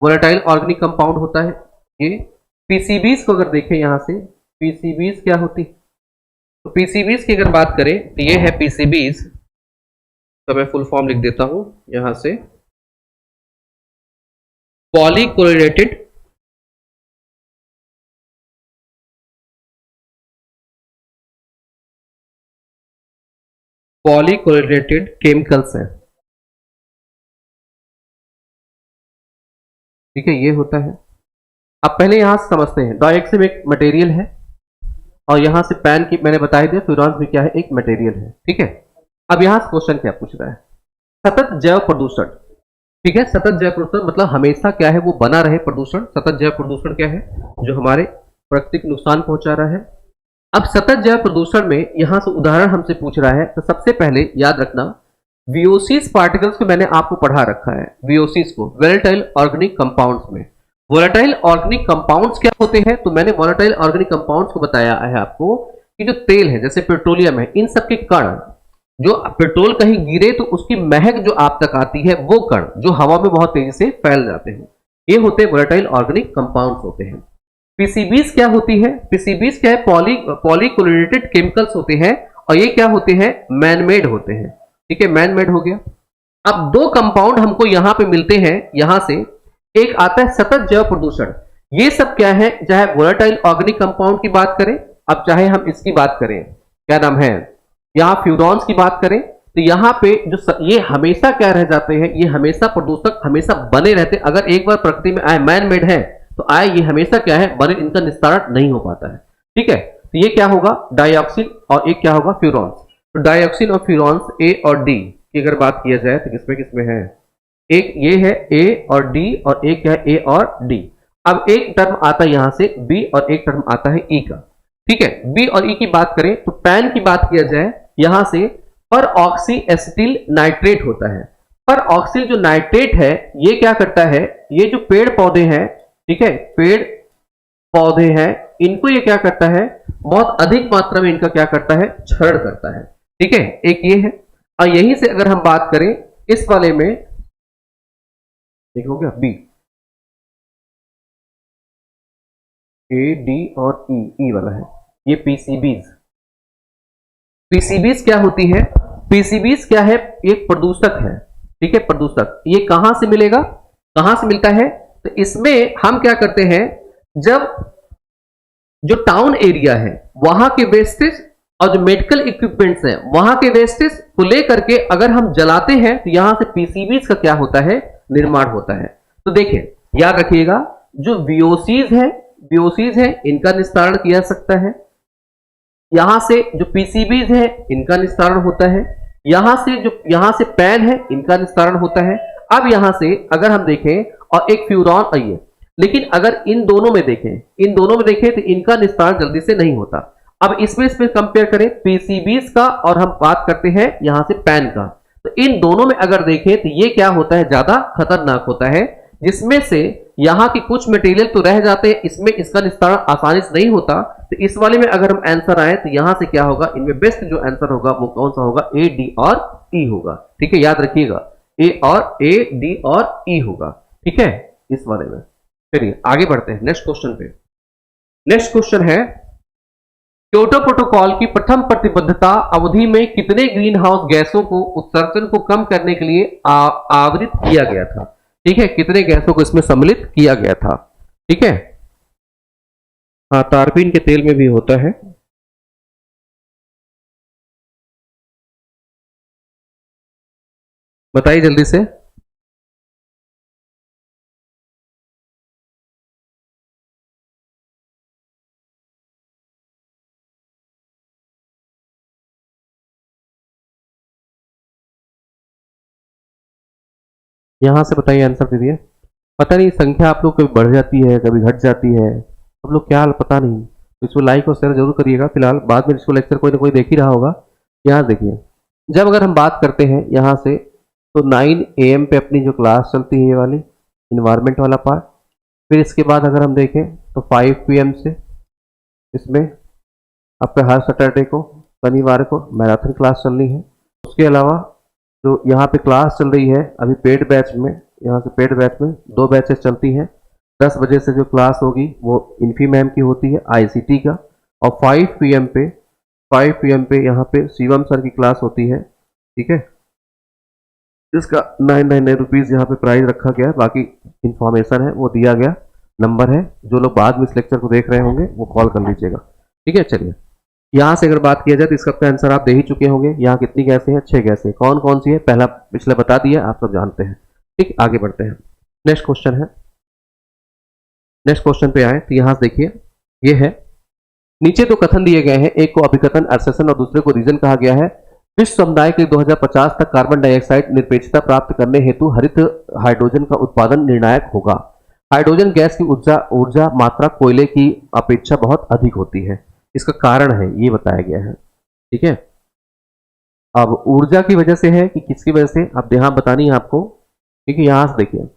वोलेटाइल ऑर्गेनिक कंपाउंड होता है ये। पीसीबीज को अगर देखें यहां से, पीसीबीज क्या होती, तो पीसीबीज की अगर बात करें तो ये है पीसीबीज। तो मैं फुल फॉर्म लिख देता हूं यहां से, पॉलीक्लोरेटेड केमिकल्स है। ठीक है, ये होता है। अब पहले यहां से समझते हैं, डाइऑक्सिम एक मटेरियल है, और यहां से पैन की मैंने बता ही दिया, फ्यूरांस भी क्या है, एक मटेरियल है। ठीक है, अब यहां से क्वेश्चन क्या पूछ रहा है, सतत जैव प्रदूषण। ठीक है, सतत जैव प्रदूषण मतलब हमेशा क्या है, वो बना रहे प्रदूषण। सतत जैव प्रदूषण क्या है, जो हमारे प्रकृति को नुकसान पहुंचा रहा है। अब सतत जैव प्रदूषण में यहां से उदाहरण हमसे पूछ रहा है, तो सबसे पहले याद रखना, वीओसीज पार्टिकल्स को मैंने आपको पढ़ा रखा है, वीओसीज को, वोलेटाइल ऑर्गेनिक कंपाउंड्स में। वोलेटाइल ऑर्गेनिक कंपाउंड्स क्या होते हैं, तो मैंने वोलेटाइल ऑर्गेनिक कंपाउंड्स को बताया है आपको कि जो तेल है, जैसे पेट्रोलियम है, इन सब के कण, जो पेट्रोल कहीं गिरे तो उसकी महक जो आप तक आती है, वो कण जो हवा में बहुत तेजी से फैल जाते हैं, ये होते हैं वोलेटाइल ऑर्गेनिक कंपाउंड्स होते हैं। पीसीबीज क्या होती है, पीसीबीज क्या है, पॉलीक्लोरेटेड केमिकल्स होते हैं, और ये क्या होते हैं, मैनमेड होते हैं। ठीक है, मैनमेड हो गया। अब दो कंपाउंड हमको यहां पे मिलते हैं, यहां से एक आता है सतत जैव प्रदूषण। ये सब क्या है, चाहे वोलेटाइल ऑर्गेनिक कंपाउंड की बात करें, अब चाहे हम इसकी बात करें, क्या नाम है, यहां फ्यूरॉन्स की बात करें, तो यहां पे जो ये हमेशा क्या रह जाते हैं, ये हमेशा प्रदूषक हमेशा बने रहते हैं। अगर एक बार प्रकृति में आए, मैन मेड है, तो आए ये हमेशा क्या है, बने, इनका निस्तारण नहीं हो पाता है। ठीक है, तो ये क्या होगा, डाइऑक्सिन, और एक क्या होगा, फ्यूरॉन्स। तो डाइऑक्सिन और फ्यूरॉन्स, ए और डी की अगर बात किया जाए तो किसमें किसमें है, एक ये है ए और डी, और एक क्या है, ए और डी। अब एक टर्म आता है यहां से बी, और एक टर्म आता है ई का। ठीक है, बी और ई की बात करें तो पैन की बात किया जाए, यहां से पर ऑक्सी एसिटिल नाइट्रेट होता है। पर ऑक्सिल जो नाइट्रेट है, ये क्या करता है, ये जो पेड़ पौधे हैं, ठीक है, पेड़ पौधे हैं, इनको ये क्या करता है, बहुत अधिक मात्रा में इनका क्या करता है, क्षरण करता है। ठीक है, एक ये है। और यहीं से अगर हम बात करें इस वाले में, देखो क्या, बी, ए डी और ई, ई वाला है, ये पीसीबीज। पीसीबीज क्या होती है, पीसीबीज क्या है, एक प्रदूषक है। ठीक है, प्रदूषक, ये कहां से मिलेगा, कहां से मिलता है, तो इसमें हम क्या करते हैं, जब जो टाउन एरिया है वहां के वेस्टेज और जो मेडिकल इक्विपमेंट्स हैं वहां के वेस्टेज को लेकर के अगर हम जलाते हैं, तो यहां से पीसीबीज का क्या होता है, निर्माण होता है। तो देखिए, याद रखिएगा, जो वीओसीज है इनका निस्तारण किया जा सकता है, यहां से जो पीसीबीज है इनका निस्तारण होता है, यहां से पैन है इनका निस्तारण होता है। अब यहां से अगर हम देखें, और एक फ्यूरॉन आइए, लेकिन अगर इन दोनों में देखें तो इनका निस्तारण जल्दी से नहीं होता। अब इसमें कंपेयर करें पीसीबीज का, और हम बात करते हैं यहां से पैन का, तो इन दोनों में अगर देखें तो ये क्या होता है, ज्यादा खतरनाक होता है, जिसमें से यहां के कुछ मटेरियल तो रह जाते हैं, इसमें इसका निस्तारण आसानी से नहीं होता। तो इस वाले में अगर हम आंसर आए तो यहां से क्या होगा, इनमें बेस्ट जो आंसर होगा वो कौन सा होगा, ए डी और ई होगा। ठीक है, याद रखिएगा, ए डी और ई होगा। ठीक है, इस वाले में। चलिए आगे बढ़ते हैं नेक्स्ट क्वेश्चन पे। नेक्स्ट क्वेश्चन है, क्योटो प्रोटोकॉल की प्रथम प्रतिबद्धता अवधि में कितने ग्रीन हाउस गैसों को उत्सर्जन को कम करने के लिए आवृत किया गया था। ठीक है, कितने गैसों को इसमें सम्मिलित किया गया था। ठीक है, हाँ, तारपीन के तेल में भी होता है। बताइए जल्दी से। यहां से बताइए, आंसर दीजिए। पता नहीं संख्या आप लोग कभी बढ़ जाती है, कभी घट जाती है, आप लोग क्या हाल पता नहीं। तो इसको लाइक और शेयर जरूर करिएगा। फिलहाल बाद में इसको लेक्चर कोई ना कोई देख ही रहा होगा। यहाँ देखिए, जब अगर हम बात करते हैं यहाँ से तो 9 AM पे अपनी जो क्लास चलती है ये वाली इन्वायरमेंट वाला पार्ट। फिर इसके बाद अगर हम देखें तो 5 PM से इसमें आपके हर सैटरडे को, शनिवार को मैराथन क्लास चलनी है। उसके अलावा जो यहाँ पे क्लास चल रही है अभी पेड बैच में, यहाँ से पेड बैच में 2 बैचेस चलती हैं। 10 बजे से जो क्लास होगी वो इन्फी मैम की होती है ICT का, और 5 PM पे यहाँ पे शिवम सर की क्लास होती है, ठीक है, जिसका 999 रुपीज़ यहाँ पे प्राइस रखा गया है। बाकी इंफॉर्मेशन है वो दिया गया, नंबर है, जो लोग बाद में इस लेक्चर को देख रहे होंगे वो कॉल कर लीजिएगा, ठीक है। चलिए यहाँ से अगर बात किया जाए तो इसका तो आंसर आप दे ही चुके होंगे। यहाँ कितनी गैसें हैं? 6 गैसें। कौन कौन सी है? पहला पिछले बता दिया, आप सब जानते हैं, ठीक। आगे बढ़ते हैं, नेक्स्ट क्वेश्चन है। नेक्स्ट क्वेश्चन पे आए तो यहाँ से देखिए, ये है, नीचे दो कथन दिए गए हैं, एक को अभिकथन असर्शन और दूसरे को रीजन कहा गया है। विश्व समुदाय के 2050 तक कार्बन डाइऑक्साइड निरपेक्षता प्राप्त करने हेतु हरित हाइड्रोजन का उत्पादन निर्णायक होगा। हाइड्रोजन गैस की ऊर्जा मात्रा कोयले की अपेक्षा बहुत अधिक होती है। इसका कारण है ये बताया गया है, ठीक है। अब ऊर्जा की वजह से है कि किसकी वजह से, अब यहाँ बतानी है आपको, ठीक है। यहाँ से देखिए,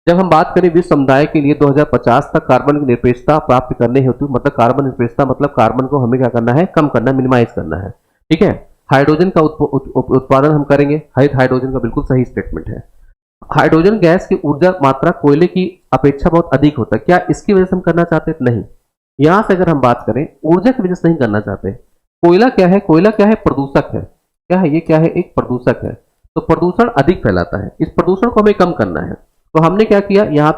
जब हम बात करें विश्व समुदाय के लिए 2050 तक कार्बन की निरपेक्षता प्राप्त करने हेतु, मतलब कार्बन निरपेक्षता मतलब कार्बन को हमें क्या करना है? कम करना, मिनिमाइज करना है, ठीक है। हाइड्रोजन का उत्पादन हम करेंगे, हरित हाइड्रोजन का, बिल्कुल सही स्टेटमेंट है। हाइड्रोजन गैस की ऊर्जा मात्रा कोयले की अपेक्षा बहुत अधिक होता है, क्या इसकी वजह से हम करना चाहते हैं? नहीं। यहां से अगर हम बात करें ऊर्जा की वजह से नहीं करना चाहते। कोयला क्या है? कोयला क्या है? प्रदूषक है। क्या है ये? क्या है? एक प्रदूषक है। तो प्रदूषण अधिक फैलाता है, इस प्रदूषण को हमें कम करना है। तो हमने क्या किया, यहाँ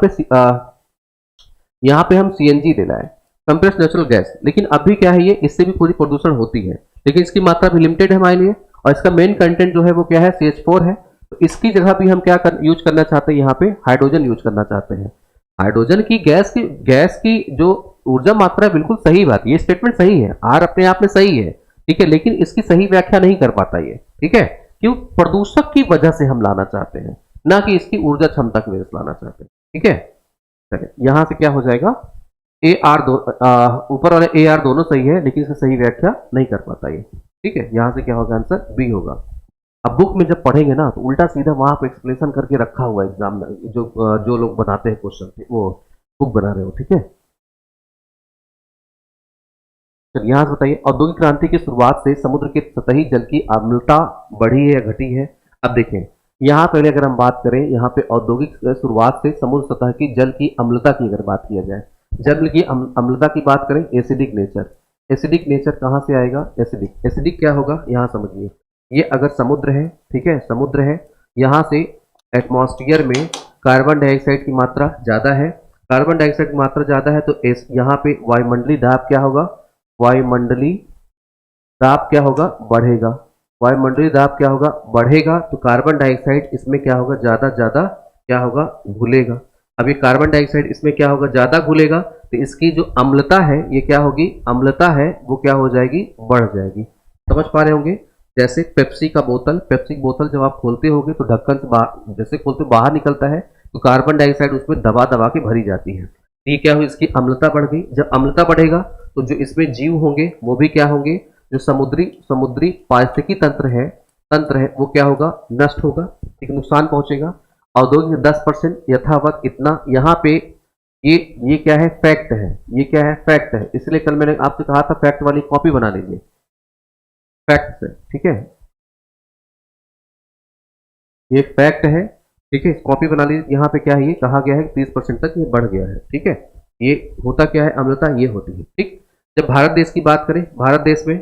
पे हम CNG ले लाए, कंप्रेस्ड नेचुरल गैस। लेकिन अभी क्या है, ये इससे भी पूरी प्रदूषण होती है, लेकिन इसकी मात्रा भी लिमिटेड है हमारे लिए, और इसका मेन कंटेंट जो है वो क्या है? CH4 है। तो इसकी जगह भी हम क्या यूज करना चाहते हैं? यहाँ पे हाइड्रोजन यूज करना चाहते हैं। हाइड्रोजन की गैस की जो ऊर्जा मात्रा है, बिल्कुल सही बात, ये स्टेटमेंट सही है, आर अपने आप में सही है, ठीक है, लेकिन इसकी सही व्याख्या नहीं कर पाता ये, ठीक है। क्यों? प्रदूषक की वजह से हम लाना चाहते हैं, ना कि इसकी ऊर्जा क्षमता की वजह से लाना चाहते हैं, ठीक है। चलिए यहां से क्या हो जाएगा, ऊपर वाले AR दोनों सही है, लेकिन इसकी सही व्याख्या नहीं कर पाता ये, ठीक है। यहां से क्या होगा? आंसर B होगा। अब बुक में जब पढ़ेंगे ना तो उल्टा सीधा वहां पर एक्सप्लेनेशन करके रखा हुआ है एग्जाम में, जो लोग बनाते हैं क्वेश्चन, वो बुक बना रहे हो, ठीक है। चलिए यहाँ से बताइए, औद्योगिक क्रांति की शुरुआत से समुद्र के सतही जल की अम्लता बढ़ी है या घटी है? अब देखें, यहाँ पहले अगर हम बात करें, यहाँ पे औद्योगिक शुरुआत से समुद्र सतह की जल की अम्लता की अगर बात किया जाए, जल की अम्लता की बात करें, एसिडिक नेचर। एसिडिक नेचर कहाँ से आएगा? एसिडिक क्या होगा यहाँ समझिए, ये अगर समुद्र है, ठीक है, समुद्र है, यहाँ से एटमॉस्फेयर में कार्बन डाइऑक्साइड की मात्रा ज़्यादा है, कार्बन डाइऑक्साइड की मात्रा ज़्यादा है, तो यहाँ पे वायुमंडलीय दाब क्या होगा? वायुमंडलीय दाब क्या होगा? बढ़ेगा। वायुमंडलीय दाब क्या होगा? बढ़ेगा, तो कार्बन डाइऑक्साइड इसमें क्या होगा? ज़्यादा क्या होगा? घुलेगा। अब ये कार्बन डाइऑक्साइड इसमें क्या होगा? ज़्यादा घुलेगा, तो इसकी जो अम्लता है ये क्या होगी? अम्लता है वो क्या हो जाएगी? बढ़ जाएगी। समझ पा रहे होंगे? जैसे पेप्सी की बोतल जब आप खोलते होगे तो ढक्कन से बाहर, जैसे खोलते बाहर निकलता है तो कार्बन डाइऑक्साइड उसमें दबा दबा के भरी जाती है। ये क्या हुई? इसकी अम्लता बढ़ गई। जब अम्लता बढ़ेगा तो जो इसमें जीव होंगे वो भी क्या होंगे? जो समुद्री पारिस्थितिकी तंत्र है वो क्या होगा? नष्ट होगा, एक नुकसान पहुंचेगा। औद्योगिक 10% यथावत, इतना यहाँ पे ये क्या है? फैक्ट है। ये क्या है? फैक्ट है। इसलिए कल मैंने आपसे कहा था फैक्ट वाली कॉपी बना लीजिए, फैक्ट से, ठीक है, ये फैक्ट है, ठीक है, कॉपी बना लीजिए। यहाँ पे क्या है? ये कहा गया है 30% तक ये बढ़ गया है, ठीक है। ये होता क्या है? अम्लता ये होती है, ठीक। जब भारत देश की बात करें, भारत देश में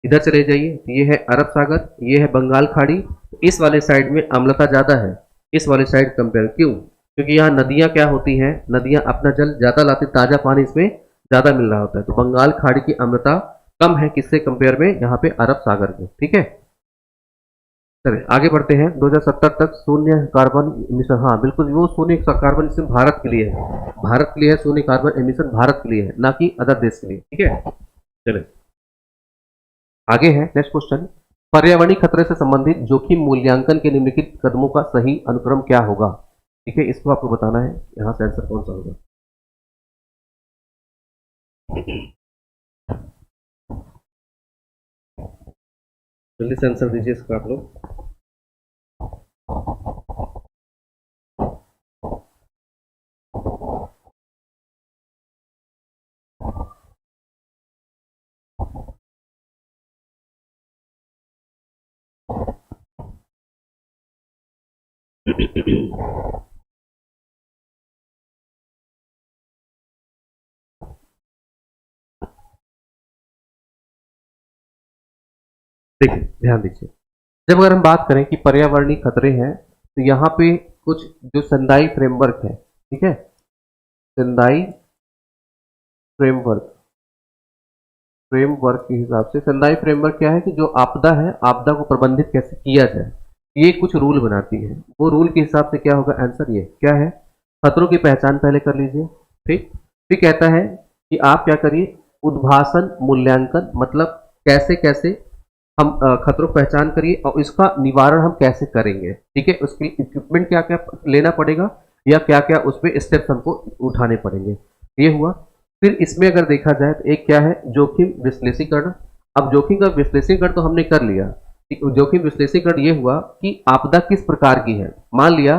इधर चले जाइए, ये है अरब सागर, ये है बंगाल खाड़ी, इस वाले साइड में अम्लता ज़्यादा है इस वाले साइड कंपेयर। क्यों? क्योंकि यहाँ नदियाँ क्या होती हैं? नदियाँ अपना जल ज़्यादा लाती, ताज़ा पानी इसमें ज़्यादा मिल रहा होता है, तो बंगाल खाड़ी की अम्लता कम है किससे कंपेयर में? यहाँ पे अरब सागर में, ठीक है। चलिए आगे बढ़ते हैं। 2070 तक शून्य कार्बन एमिशन, हाँ बिल्कुल, वो शून्य कार्बन एमिशन भारत के लिए है, भारत के लिए है, शून्य कार्बन एमिशन भारत के लिए है, ना कि अदर देश के लिए, ठीक है। चलिए आगे है नेक्स्ट क्वेश्चन, पर्यावरणीय खतरे से संबंधित जोखिम मूल्यांकन के निम्नलिखित कदमों का सही अनुक्रम क्या होगा? ठीक है, इसको आपको बताना है, यहाँ से आंसर कौन सा होगा। जल्दी से आंसर दीजिए इसका आप लोग। देखिए, ध्यान दीजिए, जब अगर हम बात करें कि पर्यावरणीय खतरे हैं, तो यहाँ पे कुछ जो संदाई फ्रेमवर्क है, ठीक है, संदाई फ्रेमवर्क, फ्रेमवर्क के हिसाब से संदाई फ्रेमवर्क क्या है कि जो आपदा है, आपदा को प्रबंधित कैसे किया जाए, ये कुछ रूल बनाती है। वो रूल के हिसाब से क्या होगा, आंसर ये क्या है, खतरों की पहचान पहले कर लीजिए। ठीक, फिर कहता है कि आप क्या करिए, उद्भासन मूल्यांकन, मतलब कैसे कैसे हम खतरों को पहचान करिए और इसका निवारण हम कैसे करेंगे। ठीक है, उसके लिए इक्विपमेंट क्या क्या लेना पड़ेगा या क्या क्या उसमें स्टेप्स हमको उठाने पड़ेंगे, ये हुआ। फिर इसमें अगर देखा जाए तो एक क्या है, जोखिम विश्लेषीकरण। अब जोखिम का विश्लेषीकरण तो हमने कर लिया, ठीक, जोखिम विश्लेषीकरण ये हुआ कि आपदा किस प्रकार की है। मान लिया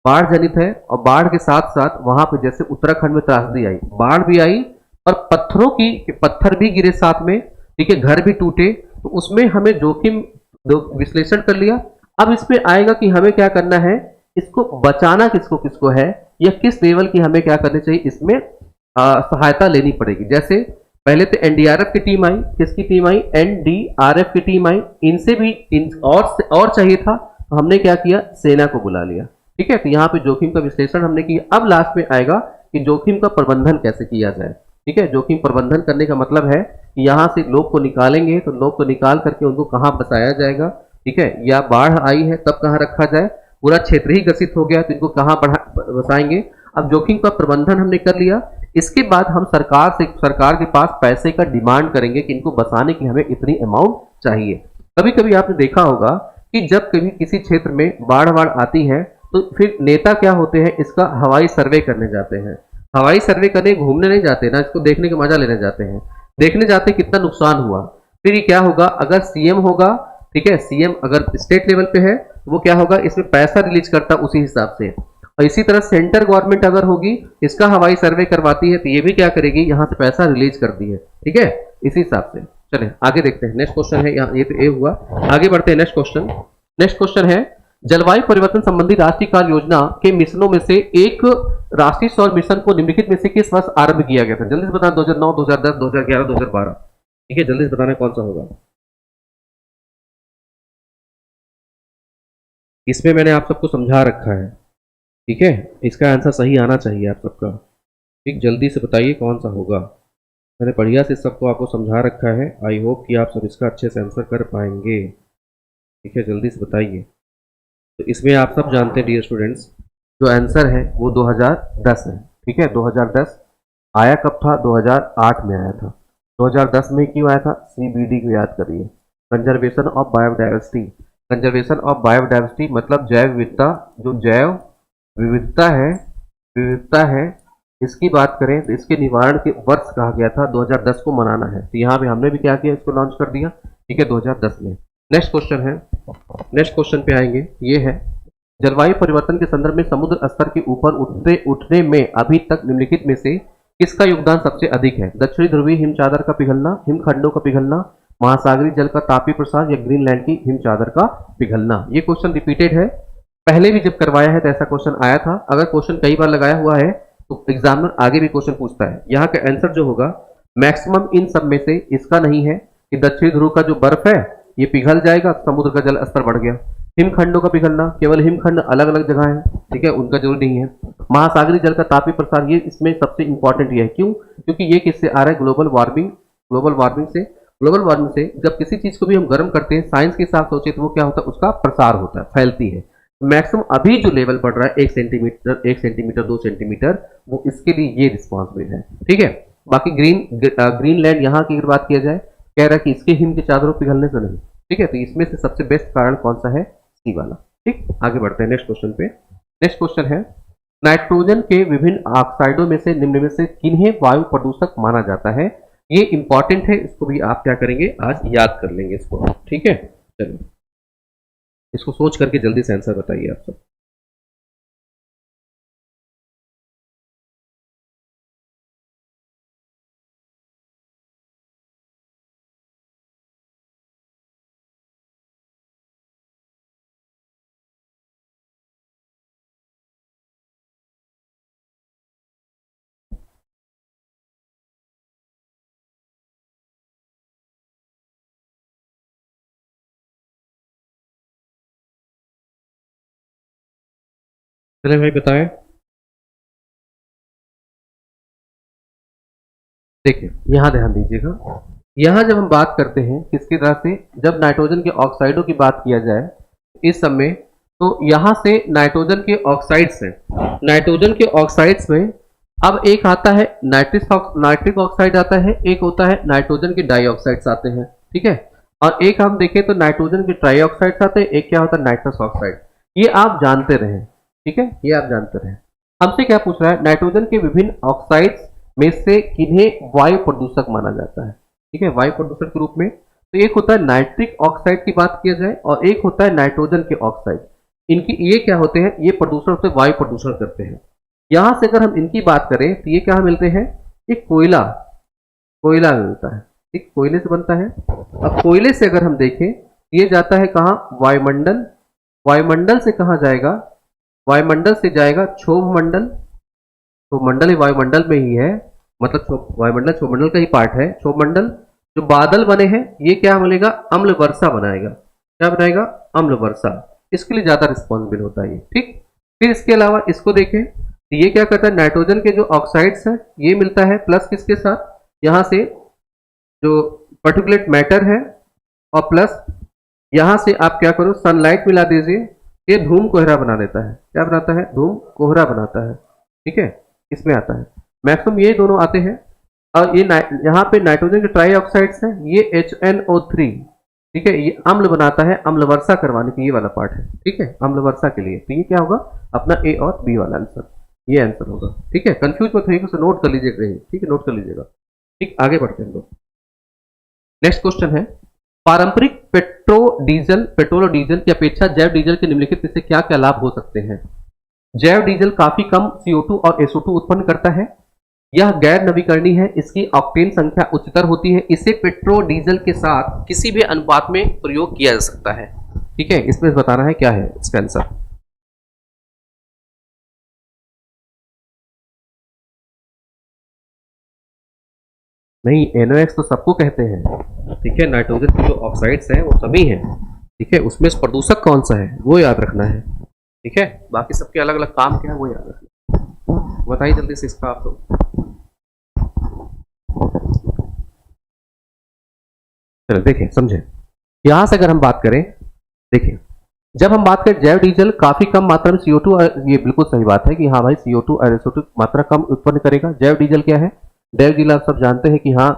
बाढ़ जनित है और बाढ़ के साथ साथ वहां पर जैसे उत्तराखंड में त्रासदी आई, बाढ़ भी आई और पत्थरों की पत्थर भी गिरे साथ में, ठीक है, घर भी टूटे, तो उसमें हमें जोखिम विश्लेषण कर लिया। अब इसमें आएगा कि हमें क्या करना है, इसको बचाना किसको किसको है या किस लेवल की हमें क्या करनी चाहिए, इसमें सहायता लेनी पड़ेगी। जैसे पहले तो एनडीआरएफ की टीम आई, किसकी टीम आई, एनडीआरएफ की टीम आई, इनसे भी और चाहिए था, तो हमने क्या किया, सेना को बुला लिया। ठीक है, तो यहाँ पे जोखिम का विश्लेषण हमने किया। अब लास्ट में आएगा कि जोखिम का प्रबंधन कैसे किया जाए। ठीक है, जोखिम प्रबंधन करने का मतलब है कि यहाँ से लोग को निकालेंगे तो लोग को निकाल करके उनको कहाँ बसाया जाएगा। ठीक है, या बाढ़ आई है तब कहाँ रखा जाए, पूरा क्षेत्र ही ग्रसित हो गया तो इनको कहाँ बसाएंगे। अब जोखिम का प्रबंधन हमने कर लिया, इसके बाद हम सरकार के पास पैसे का डिमांड करेंगे कि इनको बसाने के लिए हमें इतनी अमाउंट चाहिए। कभी कभी आपने देखा होगा कि जब कभी किसी क्षेत्र में बाढ़ बाढ़ आती है तो फिर नेता क्या होते हैं, इसका हवाई सर्वे करने जाते हैं। हवाई सर्वे करने घूमने नहीं जाते ना, इसको देखने का मजा लेने जाते हैं, देखने जाते हैं कितना नुकसान हुआ। फिर ये क्या होगा, अगर सीएम होगा, ठीक है, सीएम अगर स्टेट लेवल पे है तो वो क्या होगा, इसमें पैसा रिलीज करता उसी हिसाब से। और इसी तरह सेंटर गवर्नमेंट अगर होगी, इसका हवाई सर्वे करवाती है तो ये भी क्या करेगी, यहाँ से पैसा रिलीज करती है। ठीक है, इसी हिसाब से। चले आगे देखते हैं, नेक्स्ट क्वेश्चन है यहाँ, ये तो ए हुआ, आगे बढ़ते हैं नेक्स्ट क्वेश्चन। नेक्स्ट क्वेश्चन है, जलवायु परिवर्तन संबंधी राष्ट्रीय कार्य योजना के मिशनों में से एक राष्ट्रीय सौर मिशन को निम्नलिखित में से किस वर्ष आरंभ किया गया था। जल्दी से बताना, 2009, 2010, 2011, 2012। ठीक है, जल्दी से बताना कौन सा होगा। इसमें मैंने आप सबको समझा रखा है, ठीक है, इसका आंसर सही आना चाहिए आप सबका। ठीक, जल्दी से बताइए कौन सा होगा। मैंने बढ़िया से सबको आपको समझा रखा है, आई होप कि आप सब इसका अच्छे से आंसर कर पाएंगे। ठीक है, जल्दी से बताइए। तो इसमें आप सब जानते हैं डियर स्टूडेंट्स, जो आंसर है वो 2010 है। ठीक है, 2010 आया कब था, 2008 में आया था। 2010 में क्यों आया था, सीबीडी को याद करिए, conservation of biodiversity. Conservation of biodiversity मतलब जैव विविधता, जो जैव विविधता है, विविधता है, इसकी बात करें तो इसके निवारण के वर्ष कहा गया था 2010 को मनाना है। तो यहाँ पे हमने भी क्या किया, इसको लॉन्च कर दिया। ठीक है, 2010 में। नेक्स्ट क्वेश्चन है, नेक्स्ट क्वेश्चन पे आएंगे, ये है, जलवायु परिवर्तन के संदर्भ में समुद्र स्तर के ऊपर उठते उठने में अभी तक निम्नलिखित में से किसका योगदान सबसे अधिक है। दक्षिणी ध्रुवीय हिम चादर का पिघलना, हिमखंडों का पिघलना, महासागरीय जल का तापीय प्रसार या ग्रीनलैंड की हिम चादर का पिघलना। ये क्वेश्चन रिपीटेड है, पहले भी जब करवाया है तो ऐसा क्वेश्चन आया था। अगर क्वेश्चन कई बार लगाया हुआ है तो एग्जामिनर आगे भी क्वेश्चन पूछता है। यहाँ का आंसर जो होगा मैक्सिमम इन सब में से इसका नहीं है कि दक्षिणी ध्रुव का जो बर्फ है ये पिघल जाएगा, समुद्र का जल स्तर बढ़ गया। हिमखंडों का पिघलना, केवल हिमखंड अलग अलग जगह है, ठीक है, उनका जरूरी नहीं है। महासागरीय जल का तापीय प्रसार, ये इसमें सबसे इंपॉर्टेंट ये है, क्यों, क्योंकि ये किससे आ रहा है, ग्लोबल वार्मिंग, ग्लोबल वार्मिंग से। ग्लोबल वार्मिंग से जब किसी चीज को भी हम गर्म करते हैं, साइंस के हिसाब से सोचे तो वो क्या होता है, उसका प्रसार होता है, फैलती है। मैक्सिमम अभी जो लेवल बढ़ रहा है 1 सेंटीमीटर, 1 सेंटीमीटर, 2 सेंटीमीटर, वो इसके लिए ये रिस्पॉन्सिबल है। ठीक है, बाकी ग्रीनलैंड यहाँ की अगर बात किया जाए, कह रहा है कि इसके हिम के चादरों पिघलने से नहीं। ठीक है, तो इसमें से सबसे बेस्ट कारण कौन सा है, सी वाला। ठीक, आगे बढ़ते हैं नेक्स्ट क्वेश्चन पे। नेक्स्ट क्वेश्चन है, नाइट्रोजन के विभिन्न ऑक्साइडों में से निम्न में से किन्हें वायु प्रदूषक माना जाता है। ये इंपॉर्टेंट है, इसको भी आप क्या करेंगे, आज याद कर लेंगे इसको। ठीक है, चलिए इसको सोच करके जल्दी से आंसर बताइए आप सब। चले भाई बताएं। देखिए यहाँ ध्यान दीजिएगा, यहाँ जब हम बात करते हैं किसकी तरह से, जब नाइट्रोजन के ऑक्साइडों की बात किया जाए इस समय, तो यहाँ से नाइट्रोजन के ऑक्साइड्स हैं, नाइट्रोजन के ऑक्साइड्स में अब एक आता है नाइट्रिक ऑक्साइड आता है, एक होता है नाइट्रोजन के डाइऑक्साइड्स आते हैं, ठीक है। और एक हम देखें तो नाइट्रोजन के ट्राइऑक्साइड्स आते हैं, एक क्या होता है नाइट्रस ऑक्साइड। ये आप जानते रहे, ठीक है, ये आप जानते रहे। हमसे क्या पूछ रहा है, नाइट्रोजन के विभिन्न ऑक्साइड्स में से किन्हें वायु प्रदूषक माना जाता है, ठीक है, वायु प्रदूषक के रूप में। तो एक होता है नाइट्रिक ऑक्साइड की बात किया जाए और एक होता है नाइट्रोजन के ऑक्साइड। इनकी ये क्या होते हैं, ये प्रदूषण से वायु प्रदूषण करते हैं। यहां से अगर हम इनकी बात करें तो ये क्या मिलते हैं, एक कोयला, कोयला मिलता है, ठीक, कोयले से बनता है। अब कोयले से अगर हम देखें ये जाता है कहाँ, वायुमंडल, वायुमंडल से कहाँ जाएगा, वायुमंडल से जाएगा क्षोभ मंडल, तो मंडल वायुमंडल में ही है, मतलब वायुमंडल क्षोभमंडल का ही पार्ट है। क्षोभमंडल जो बादल बने हैं ये क्या बनेगा, अम्ल वर्षा बनाएगा, क्या बनाएगा, अम्ल वर्षा, इसके लिए ज्यादा रिस्पॉन्सिबल होता है ये, ठीक। फिर इसके अलावा इसको देखें तो ये क्या करता है, नाइट्रोजन के जो ऑक्साइड्स है ये मिलता है प्लस किसके साथ, यहाँ से जो पर्टिकुलेट मैटर है, और प्लस यहाँ से आप क्या करो सनलाइट मिला दीजिए, ये धूम कोहरा बना देता है, क्या बनाता है, धूम कोहरा बनाता है, ठीक है, इसमें आता है। मैक्सिमम ये दोनों आते हैं। और ये यहाँ पे नाइट्रोजन के ट्राई ऑक्साइड्स हैं, ये HNO3, ठीक है, ये अम्ल बनाता है, अम्ल वर्षा करवाने की ये वाला पार्ट है, ठीक है, अम्ल वर्षा के लिए। तो ये क्या होगा अपना ए और बी वाला आंसर, ये आंसर होगा, ठीक है। कंफ्यूज मत होइएगा, उसे नोट कर लीजिएगा, ठीक है, नोट कर लीजिएगा, ठीक। आगे बढ़ते हैं लोग, नेक्स्ट क्वेश्चन है, पारंपरिक पेट्रोल और डीजल की अपेक्षा जैव डीजल के निम्नलिखित में से क्या क्या लाभ हो सकते हैं। जैव डीजल काफी कम CO2 और SO2 उत्पन्न करता है, यह गैर नवीकरणीय है, इसकी ऑक्टेन संख्या उच्चतर होती है, इसे पेट्रोल डीजल के साथ किसी भी अनुपात में प्रयोग किया जा सकता है, ठीक है। इसमें बताना है क्या है इसका आंसर। नहीं, NOx तो सबको कहते हैं, ठीक है, नाइट्रोजन के जो ऑक्साइड्स हैं वो सभी हैं, ठीक है, उसमें प्रदूषक कौन सा है वो याद रखना है, ठीक है, बाकी सबके अलग अलग काम क्या है वो याद रखना। बताइए जल्दी से इसका आप लोग। चलो देखिए समझे, यहां से अगर हम बात करें, देखिए जब हम बात करें जैव डीजल काफी कम मात्रा में CO2, ये बिल्कुल सही बात है कि हाँ भाई CO2 और SO2 मात्रा कम उत्पन्न करेगा। जैव डीजल क्या है, जैव डीजल आप सब जानते हैं कि हाँ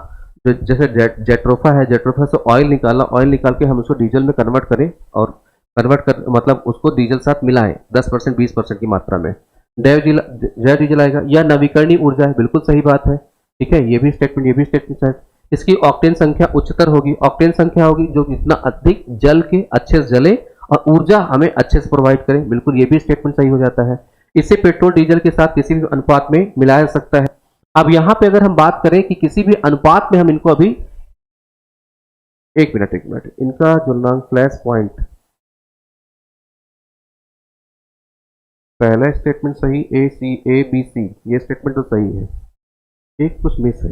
जैसे जेट्रोफा है, जेट्रोफा से ऑयल निकालना, ऑयल निकाल के हम उसको डीजल में कन्वर्ट करें और कन्वर्ट कर मतलब उसको डीजल साथ मिलाएं 10% 20% की मात्रा में, जैव डीजल आएगा। या नवीकरणीय ऊर्जा है, बिल्कुल सही बात है, ठीक है, ये भी स्टेटमेंट है। इसकी ऑक्टेन संख्या उच्चतर होगी, ऑक्टेन संख्या होगी जो जितना अधिक जल के अच्छे से जले और ऊर्जा हमें अच्छे से प्रोवाइड करें, बिल्कुल ये भी स्टेटमेंट सही हो जाता है। इसे पेट्रोल डीजल के साथ किसी भी अनुपात में मिलाया जा सकता है। अब यहां पे अगर हम बात करें कि किसी भी अनुपात में हम इनको अभी, एक मिनट इनका जो फ्लैश पॉइंट, पहला स्टेटमेंट सही, ABC, ये स्टेटमेंट तो सही है, एक कुछ मिस है,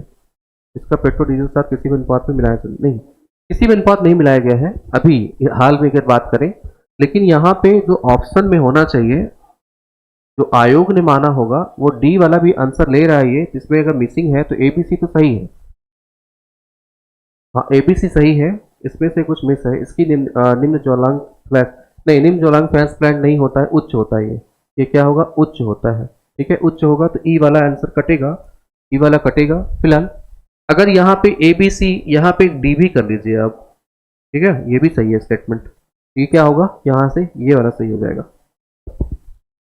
इसका पेट्रोल डीजल साथ किसी भी अनुपात में मिलाया नहीं, किसी भी अनुपात नहीं मिलाया गया है अभी हाल में अगर बात करें। लेकिन यहाँ पे जो ऑप्शन में होना चाहिए, जो आयोग ने माना होगा, वो डी वाला भी आंसर ले रहा है ये, जिसमें अगर मिसिंग है तो ABC तो सही है, हाँ ABC सही है, इसमें से कुछ मिस है। इसकी निम्न ज्वलांक फ्लैश, नहीं निम्न ज्वलांक फ्लैश प्लांट नहीं होता है, उच्च होता है ये क्या होगा, उच्च होता है, ठीक है, उच्च होगा तो ई वाला आंसर कटेगा, ई वाला कटेगा। फिलहाल अगर यहाँ पे ABC, यहाँ पे डी भी कर लीजिए आप, ठीक है, ये भी सही है स्टेटमेंट, ये क्या होगा यहाँ से ये वाला सही हो जाएगा,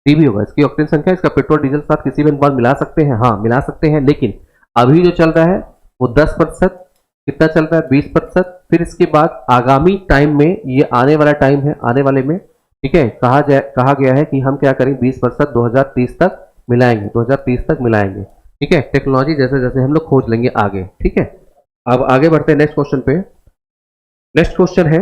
डी भी होगा। इसकी ऑक्टेन संख्या, इसका पेट्रोल डीजल साथ किसी भी अनुपात मिला सकते हैं, हाँ मिला सकते हैं, लेकिन अभी जो चल रहा है वो 10%, कितना चल रहा है 20%। फिर इसके बाद आगामी टाइम में, ये आने वाला टाइम है, आने वाले में, ठीक है, कहा गया है कि हम क्या करेंगे 20% 2030 तक मिलाएंगे, 2030 तक मिलाएंगे, ठीक है, टेक्नोलॉजी जैसे जैसे हम लोग खोज लेंगे आगे, ठीक है। अब आगे बढ़ते हैं नेक्स्ट क्वेश्चन पे। नेक्स्ट क्वेश्चन है,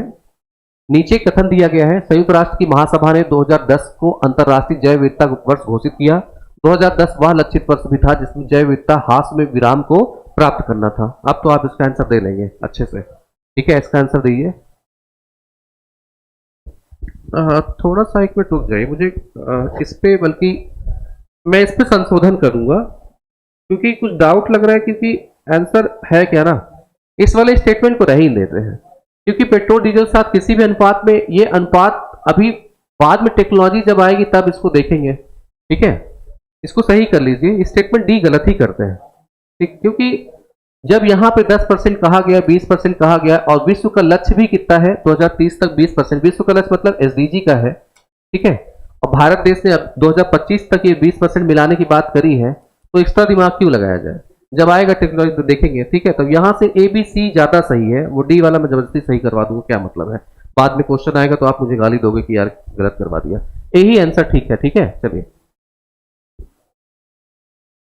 नीचे कथन दिया गया है, संयुक्त राष्ट्र की महासभा ने 2010 को अंतर्राष्ट्रीय जैव विविधता वर्ष घोषित किया। 2010 वह लक्षित वर्ष भी था जिसमें जैव विविधता ह्रास में विराम को प्राप्त करना था। अब तो आप इसका आंसर दे लेंगे अच्छे से, ठीक है, इसका आंसर दीजिए। थोड़ा सा एक मिनट रुक जाइए, मुझे इस पे, बल्कि मैं इस पे संशोधन करूंगा क्योंकि कुछ डाउट लग रहा है, क्योंकि आंसर है क्या ना, इस वाले स्टेटमेंट को रह ही लेते हैं, क्योंकि पेट्रोल डीजल के साथ किसी भी अनुपात में, ये अनुपात अभी बाद में टेक्नोलॉजी जब आएगी तब इसको देखेंगे। ठीक है, इसको सही कर लीजिए, स्टेटमेंट डी गलत ही करते हैं। ठीक, क्योंकि जब यहाँ पे 10% कहा गया, 20% कहा गया, और विश्व का लक्ष्य भी कितना है 2030 तक 20%, विश्व का लक्ष्य मतलब एसडीजी का है। ठीक है, और भारत देश ने अब 2025 तक ये 20% मिलाने की बात करी है, तो एक्स्ट्रा दिमाग क्यों लगाया जाए, जब आएगा टेक्नोलॉजी तो देखेंगे। ठीक है, तो यहाँ से ए बी सी ज्यादा सही है, वो डी वाला मैं जबरदस्ती सही करवा दूंगा, क्या मतलब है, बाद में क्वेश्चन आएगा तो आप मुझे गाली दोगे कि यार गलत करवा दिया। यही आंसर ठीक है। ठीक है, चलिए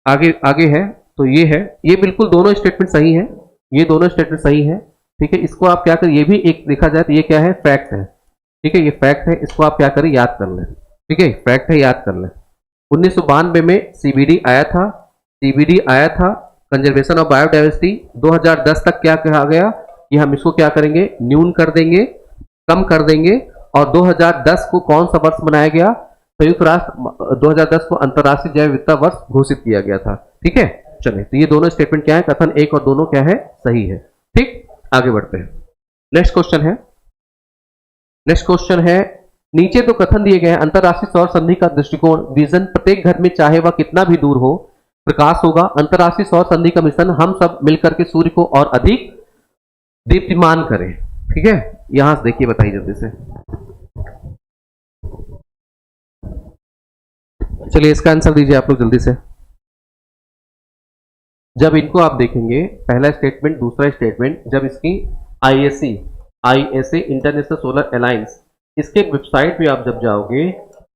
आगे आगे है, तो ये है, ये बिल्कुल दोनों स्टेटमेंट सही है, ये दोनों स्टेटमेंट सही है। ठीक है, इसको आप क्या करें, ये भी एक देखा जाए तो ये क्या है, फैक्ट है। ठीक है, ये फैक्ट है, इसको आप क्या करें, याद कर लें। ठीक है, फैक्ट है, याद कर लें। 1992 में सीबीडी आया था, सीबीडी आया था, कंजर्वेशन ऑफ बायोडाइवर्सिटी। 2010 तक क्या कहा गया कि हम इसको क्या करेंगे, न्यून कर देंगे, कम कर देंगे। और 2010 को कौन सा वर्ष बनाया गया, संयुक्त राष्ट्र 2010 को अंतर्राष्ट्रीय जैव विविधता वर्ष घोषित किया गया था। ठीक है, चलिए, तो ये दोनों स्टेटमेंट क्या है, कथन एक और दोनों क्या है, सही है। ठीक, आगे बढ़ते हैं। नेक्स्ट क्वेश्चन है, नेक्स्ट क्वेश्चन है, नीचे तो कथन दिए गए हैं, अंतर्राष्ट्रीय सौर संधि का दृष्टिकोण, विजन, प्रत्येक घर में चाहे वह कितना भी दूर हो प्रकाश होगा। अंतर्राष्ट्रीय सौर संधि का मिशन हम सब मिलकर के सूर्य को और अधिक दीप्तिमान करें। ठीक है, यहां से देखिए, बताइए जल्दी से। चलिए इसका आंसर दीजिए आप लोग जल्दी से। जब इनको आप देखेंगे, पहला स्टेटमेंट, दूसरा स्टेटमेंट, जब इसकी ISC, ISA international solar alliance, इसके वेबसाइट पे आप जब जाओगे,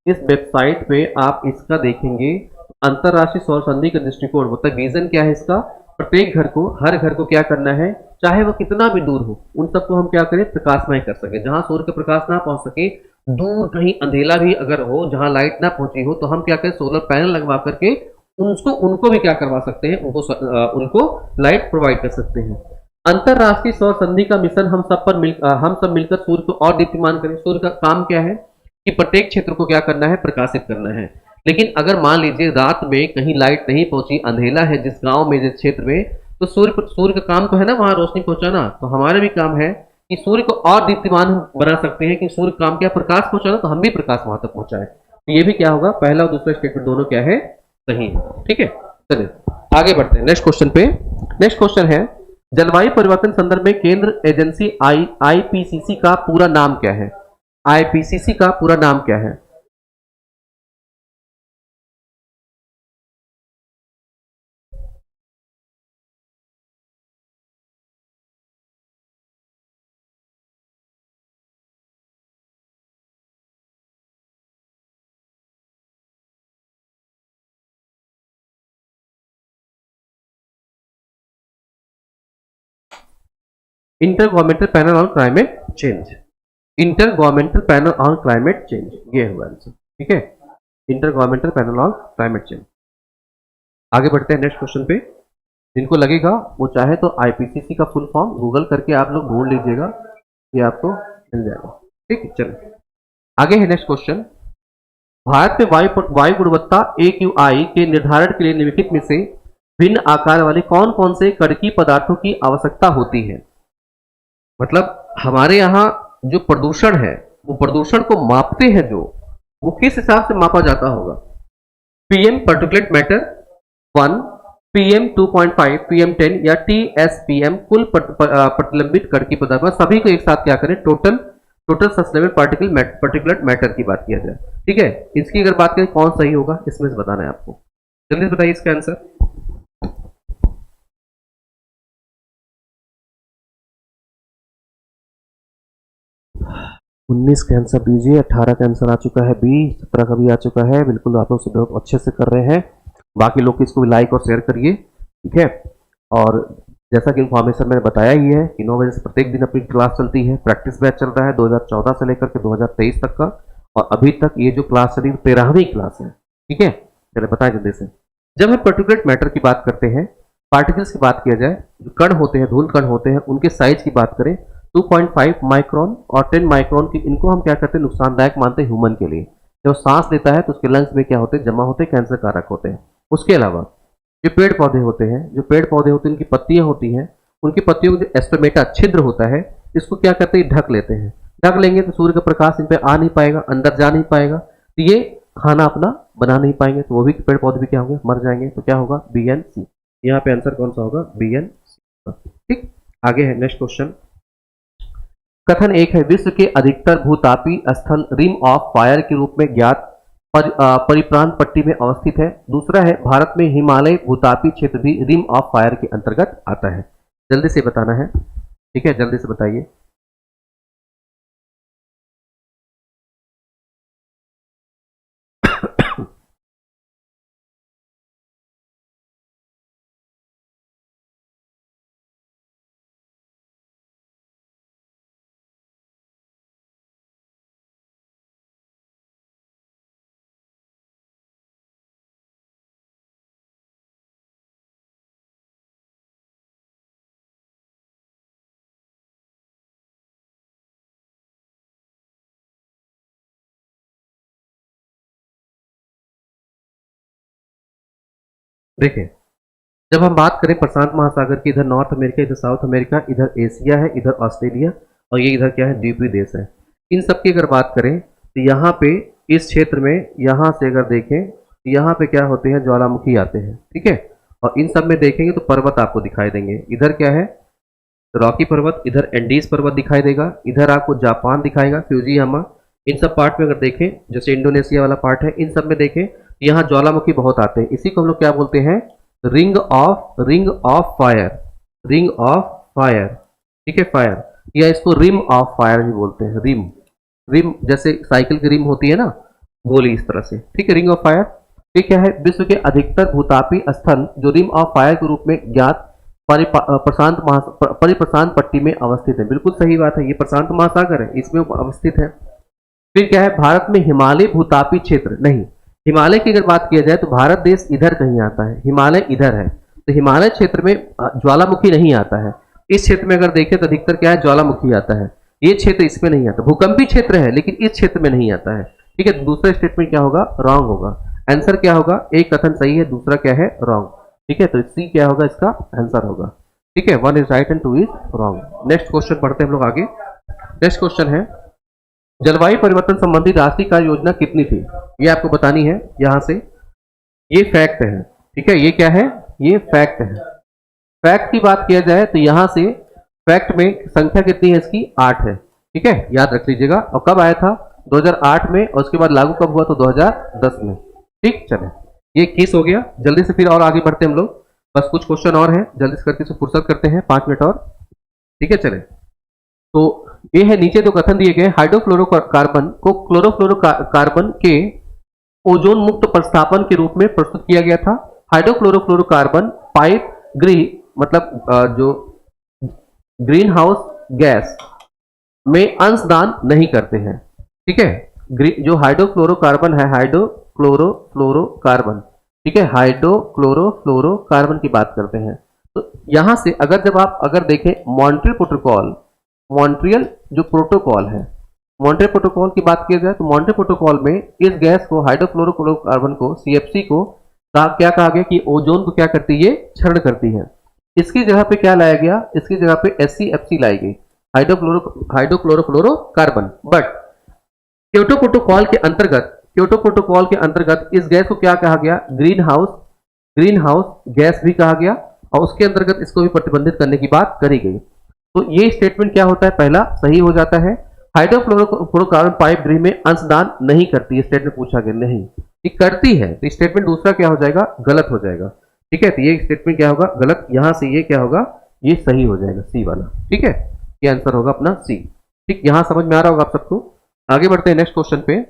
इस वेबसाइट पे आप इसका देखेंगे, अंतरराष्ट्रीय सौर संधि का दृष्टिकोण मतलब विजन क्या है इसका, प्रत्येक घर को, हर घर को क्या करना है, चाहे वो कितना भी दूर हो, उन सबको हम क्या करें, प्रकाशमय कर सके। जहां सूर्य का प्रकाश ना पहुंच सके, दूर कहीं अंधेला भी अगर हो, जहां लाइट ना पहुंची हो, तो हम क्या करें, सोलर पैनल लगवा करके उनको भी क्या करवा सकते हैं, उनको लाइट प्रोवाइड कर सकते हैं। अंतरराष्ट्रीय सौर संधि का मिशन हम सब मिलकर सूर्य को और दीप्तिमान करें। सूर्य का काम क्या है कि प्रत्येक क्षेत्र को क्या करना है, प्रकाशित करना है। लेकिन अगर मान लीजिए रात में कहीं लाइट नहीं पहुंची, अंधेला है जिस गांव में, जिस क्षेत्र में, तो सूर्य का काम तो है ना वहां रोशनी पहुंचाना, तो हमारा भी काम है कि सूर्य को और दीप्तिमान बना सकते हैं कि सूर्य काम क्या, प्रकाश पहुंचाना, तो हम भी प्रकाश वहां तक पहुंचाए। तो ये भी क्या होगा, पहला और दूसरा स्टेटमेंट दोनों क्या है, सही है। ठीक है, चलिए आगे बढ़ते हैं नेक्स्ट क्वेश्चन पे। नेक्स्ट क्वेश्चन है, जलवायु परिवर्तन संदर्भ में केंद्र एजेंसी आईपीसीसी का पूरा नाम क्या है, आईपीसीसी का पूरा नाम क्या है। Inter governmental panel on climate change, inter governmental panel on climate change, ये होगा आंसर। ठीक है, inter governmental panel on climate change. आगे बढ़ते हैं नेक्स्ट क्वेश्चन पे। जिनको लगेगा वो चाहे तो आईपीसीसी का फुल फॉर्म गूगल करके आप लोग ढूंढ लीजिएगा, ये आपको मिल जाएगा। ठीक है, चलिए आगे है नेक्स्ट क्वेश्चन। भारत में वायु गुणवत्ता AQI के निर्धारण के लिए निम्नलिखित में से भिन्न आकार वाले कौन कौन से कड़की पदार्थों की आवश्यकता होती है। मतलब हमारे यहाँ जो प्रदूषण है, वो प्रदूषण को मापते हैं, जो वो किस हिसाब से मापा जाता होगा, PM particulate matter 1, PM 2.5, PM 10 या TSPM कुल प्रतिलंबित कड़की पदार्थ, सभी को एक साथ क्या करें, टोटल सस्टेनेबल पार्टिकुलेट मैटर की बात किया जाए। ठीक है, इसकी अगर बात करें कौन सही होगा, इसमें से बताना है आपको, जल्दी से बताइए इसका आंसर। 19 का आंसर दीजिए, 18 का आंसर आ चुका है, 20, 17 का भी आ चुका है। बिल्कुल आप लोग से बहुत अच्छे से कर रहे हैं। बाकी लोग इसको भी लाइक और शेयर करिए। ठीक है, और जैसा कि इन्फॉर्मेशन मैंने बताया ही है कि 9 बजे से प्रत्येक दिन अपनी क्लास चलती है, प्रैक्टिस बैच चल रहा है 2014 से लेकर के 2023 तक का, और अभी तक ये जो क्लास चली 13वीं क्लास है। ठीक है, चलिए बताएं जल्दी से। जब हम पार्टिकुलेट मैटर की बात करते हैं, पार्टिकल्स की बात किया जाए, जो कण होते हैं, धूल कण होते हैं, उनके साइज की बात करें, 2.5 माइक्रोन और 10 माइक्रोन की, इनको हम क्या करते हैं, नुकसानदायक मानते हैं ह्यूमन के लिए। जब सांस लेता है तो उसके लंग्स में क्या होते हैं, जमा होते हैं, कैंसर कारक होते हैं। उसके अलावा जो पेड़ पौधे होते हैं, उनकी पत्तियां होती हैं, उनकी पत्तियों में जो एस्टोमेटा छिद्र होता है, इसको क्या करते हैं, ढक लेते हैं। ढक लेंगे तो सूर्य का प्रकाश इन पे आ नहीं पाएगा, अंदर जा नहीं पाएगा, तो ये खाना अपना बना नहीं पाएंगे, तो वो भी पेड़ पौधे भी क्या होंगे, मर जाएंगे। तो क्या होगा, बी एन सी। यहाँ पे आंसर कौन सा होगा, बी एन सी। ठीक, आगे है नेक्स्ट क्वेश्चन। कथन एक है, विश्व के अधिकतर भूतापी स्थल रिम ऑफ फायर के रूप में ज्ञात परिप्रांत पट्टी में अवस्थित है। दूसरा है, भारत में हिमालय भूतापी क्षेत्र भी रिम ऑफ फायर के अंतर्गत आता है। जल्दी से बताना है, ठीक है, जल्दी से बताइए। देखिए, जब हम बात करें प्रशांत महासागर की, इधर नॉर्थ अमेरिका, इधर साउथ अमेरिका, इधर एशिया है, इधर ऑस्ट्रेलिया, और ये इधर क्या है, द्वीपीय देश है। इन सब की अगर बात करें तो यहाँ पे इस क्षेत्र में, यहाँ से अगर देखें तो यहाँ पे क्या होते हैं, ज्वालामुखी आते हैं, ठीक है। और इन सब में देखेंगे तो पर्वत आपको दिखाई देंगे। इधर क्या है, रॉकी पर्वत, इधर एंडीज पर्वत दिखाई देगा, इधर आपको जापान दिखाएगा, फ्यूजियामा। इन सब पार्ट में अगर देखें, जैसे इंडोनेशिया वाला पार्ट है, इन सब में देखें यहाँ ज्वालामुखी बहुत आते हैं। इसी को हम लोग क्या बोलते हैं, ring of fire, ring of fire, ठीक है, फायर, या इसको रिम ऑफ फायर भी बोलते हैं। रिम, रिम जैसे साइकिल की रिम होती है ना, गोली, इस तरह से, ठीक है, रिंग ऑफ फायर। ये क्या है, विश्व के अधिकतर भूतापी स्थल जो रिम ऑफ फायर के रूप में ज्ञात परिप्रशांत पट्टी में अवस्थित है। बिल्कुल सही बात है, ये प्रशांत महासागर है, इसमें अवस्थित है। फिर क्या है, भारत में हिमालय भूतापी क्षेत्र नहीं, हिमालय की अगर बात किया जाए तो भारत देश इधर कहीं आता है, हिमालय इधर है, तो हिमालय क्षेत्र में ज्वालामुखी नहीं आता है। इस क्षेत्र में अगर देखें तो अधिकतर क्या है, ज्वालामुखी आता है। ये क्षेत्र इसमें नहीं आता, भूकंपी क्षेत्र है लेकिन इस क्षेत्र में नहीं आता है, ठीक है। दूसरा स्टेटमेंट क्या होगा, रॉन्ग होगा। आंसर क्या होगा, एक कथन सही है, दूसरा क्या है, रॉन्ग, ठीक है। तो सी क्या होगा, इसका आंसर होगा, ठीक है। 1 is right and 2 is wrong. Next question पढ़ते हैं हम लोग आगे। नेक्स्ट क्वेश्चन है, जलवायु परिवर्तन संबंधी राष्ट्रीय कार्य योजना कितनी थी, ये आपको बतानी है। यहां से ये फैक्ट है, ठीक है, ये क्या है, ये फैक्ट है। फैक्ट की बात किया जाए तो यहां से फैक्ट में संख्या कितनी है इसकी, 8 है, ठीक है, याद रख लीजिएगा। और कब आया था, 2008 में, और उसके बाद लागू कब हुआ, तो 2010 में, ठीक। चले, ये 21 हो गया। जल्दी से फिर और आगे बढ़ते हैं हम लोग, बस कुछ क्वेश्चन और है, जल्दी से करके से फुर्सत करते हैं, 5 मिनट और, ठीक है। चले, तो ये है, नीचे जो कथन दिए गए, हाइड्रोफ्लोरोकार्बन को क्लोरोफ्लोरोकार्बन के ओजोन मुक्त प्रतिस्थापन के रूप में प्रस्तुत किया गया था। हाइड्रोक्लोरोफ्लोरोकार्बन पाइप मतलब जो ग्रीन हाउस गैस में अंशदान नहीं करते हैं, ठीक है। जो हाइड्रोक्लोरोकार्बन है, हाइड्रोक्लोरोफ्लोरोकार्बन, ठीक है, हाइड्रोक्लोरोफ्लोरोकार्बन की बात करते हैं। तो यहां से जब आप देखें मॉन्ट्रियल जो प्रोटोकॉल है, मॉन्ट्रियल प्रोटोकॉल की बात की जाए तो मॉन्ट्रियल प्रोटोकॉल में इस गैस को, हाइड्रोफ्लोरोकार्बन को, सीएफसी को क्या कहा गया कि ओजोन को क्या करती है, क्षरण करती है। इसकी जगह पे क्या लाया गया, इसकी जगह पे एससीएफसी लाई गई, हाइड्रोक्लोरोफ्लोरोकार्बन। बट क्योटो प्रोटोकॉल के अंतर्गत इस गैस को क्या कहा गया, ग्रीन हाउस गैस भी कहा गया, और उसके अंतर्गत इसको भी प्रतिबंधित करने की बात करी गई। तो ये स्टेटमेंट क्या होता है, पहला सही हो जाता है। हाइड्रोफ्लोरोकार्बन पाइप गृह में अंशदान नहीं करती, स्टेटमेंट पूछा गया, नहीं ये करती है, तो स्टेटमेंट दूसरा क्या हो जाएगा, गलत हो जाएगा, ठीक है। तो ये स्टेटमेंट क्या होगा, गलत। यहां से ये क्या होगा, ये सही हो जाएगा, सी वाला, ठीक है। ये आंसर होगा अपना सी, ठीक। यहां समझ में आ रहा होगा आप सबको। आगे बढ़ते हैं नेक्स्ट क्वेश्चन पे।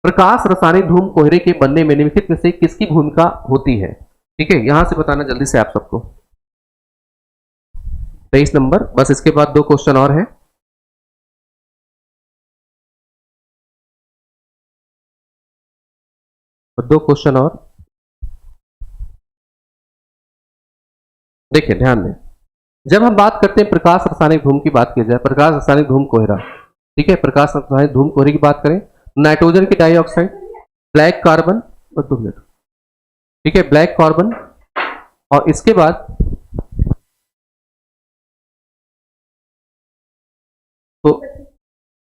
प्रकाश रासायनिक धूम कोहरे के बनने में निम्नलिखित में से किसकी भूमिका होती है, ठीक है। यहां से बताना जल्दी से आप सबको। 23 नंबर, बस इसके बाद 2 क्वेश्चन और है। और 2 क्वेश्चन और, देखिए ध्यान दें। जब हम बात करते हैं प्रकाश रासायनिक धूम की बात की जाए, प्रकाश रासायनिक धूम कोहरा, ठीक है, प्रकाश रासायनिक धूम कोहरे की बात करें, नाइट्रोजन की डाइऑक्साइड, ब्लैक कार्बन, और 2 मिनट, ठीक है, ब्लैक कार्बन, और इसके बाद तो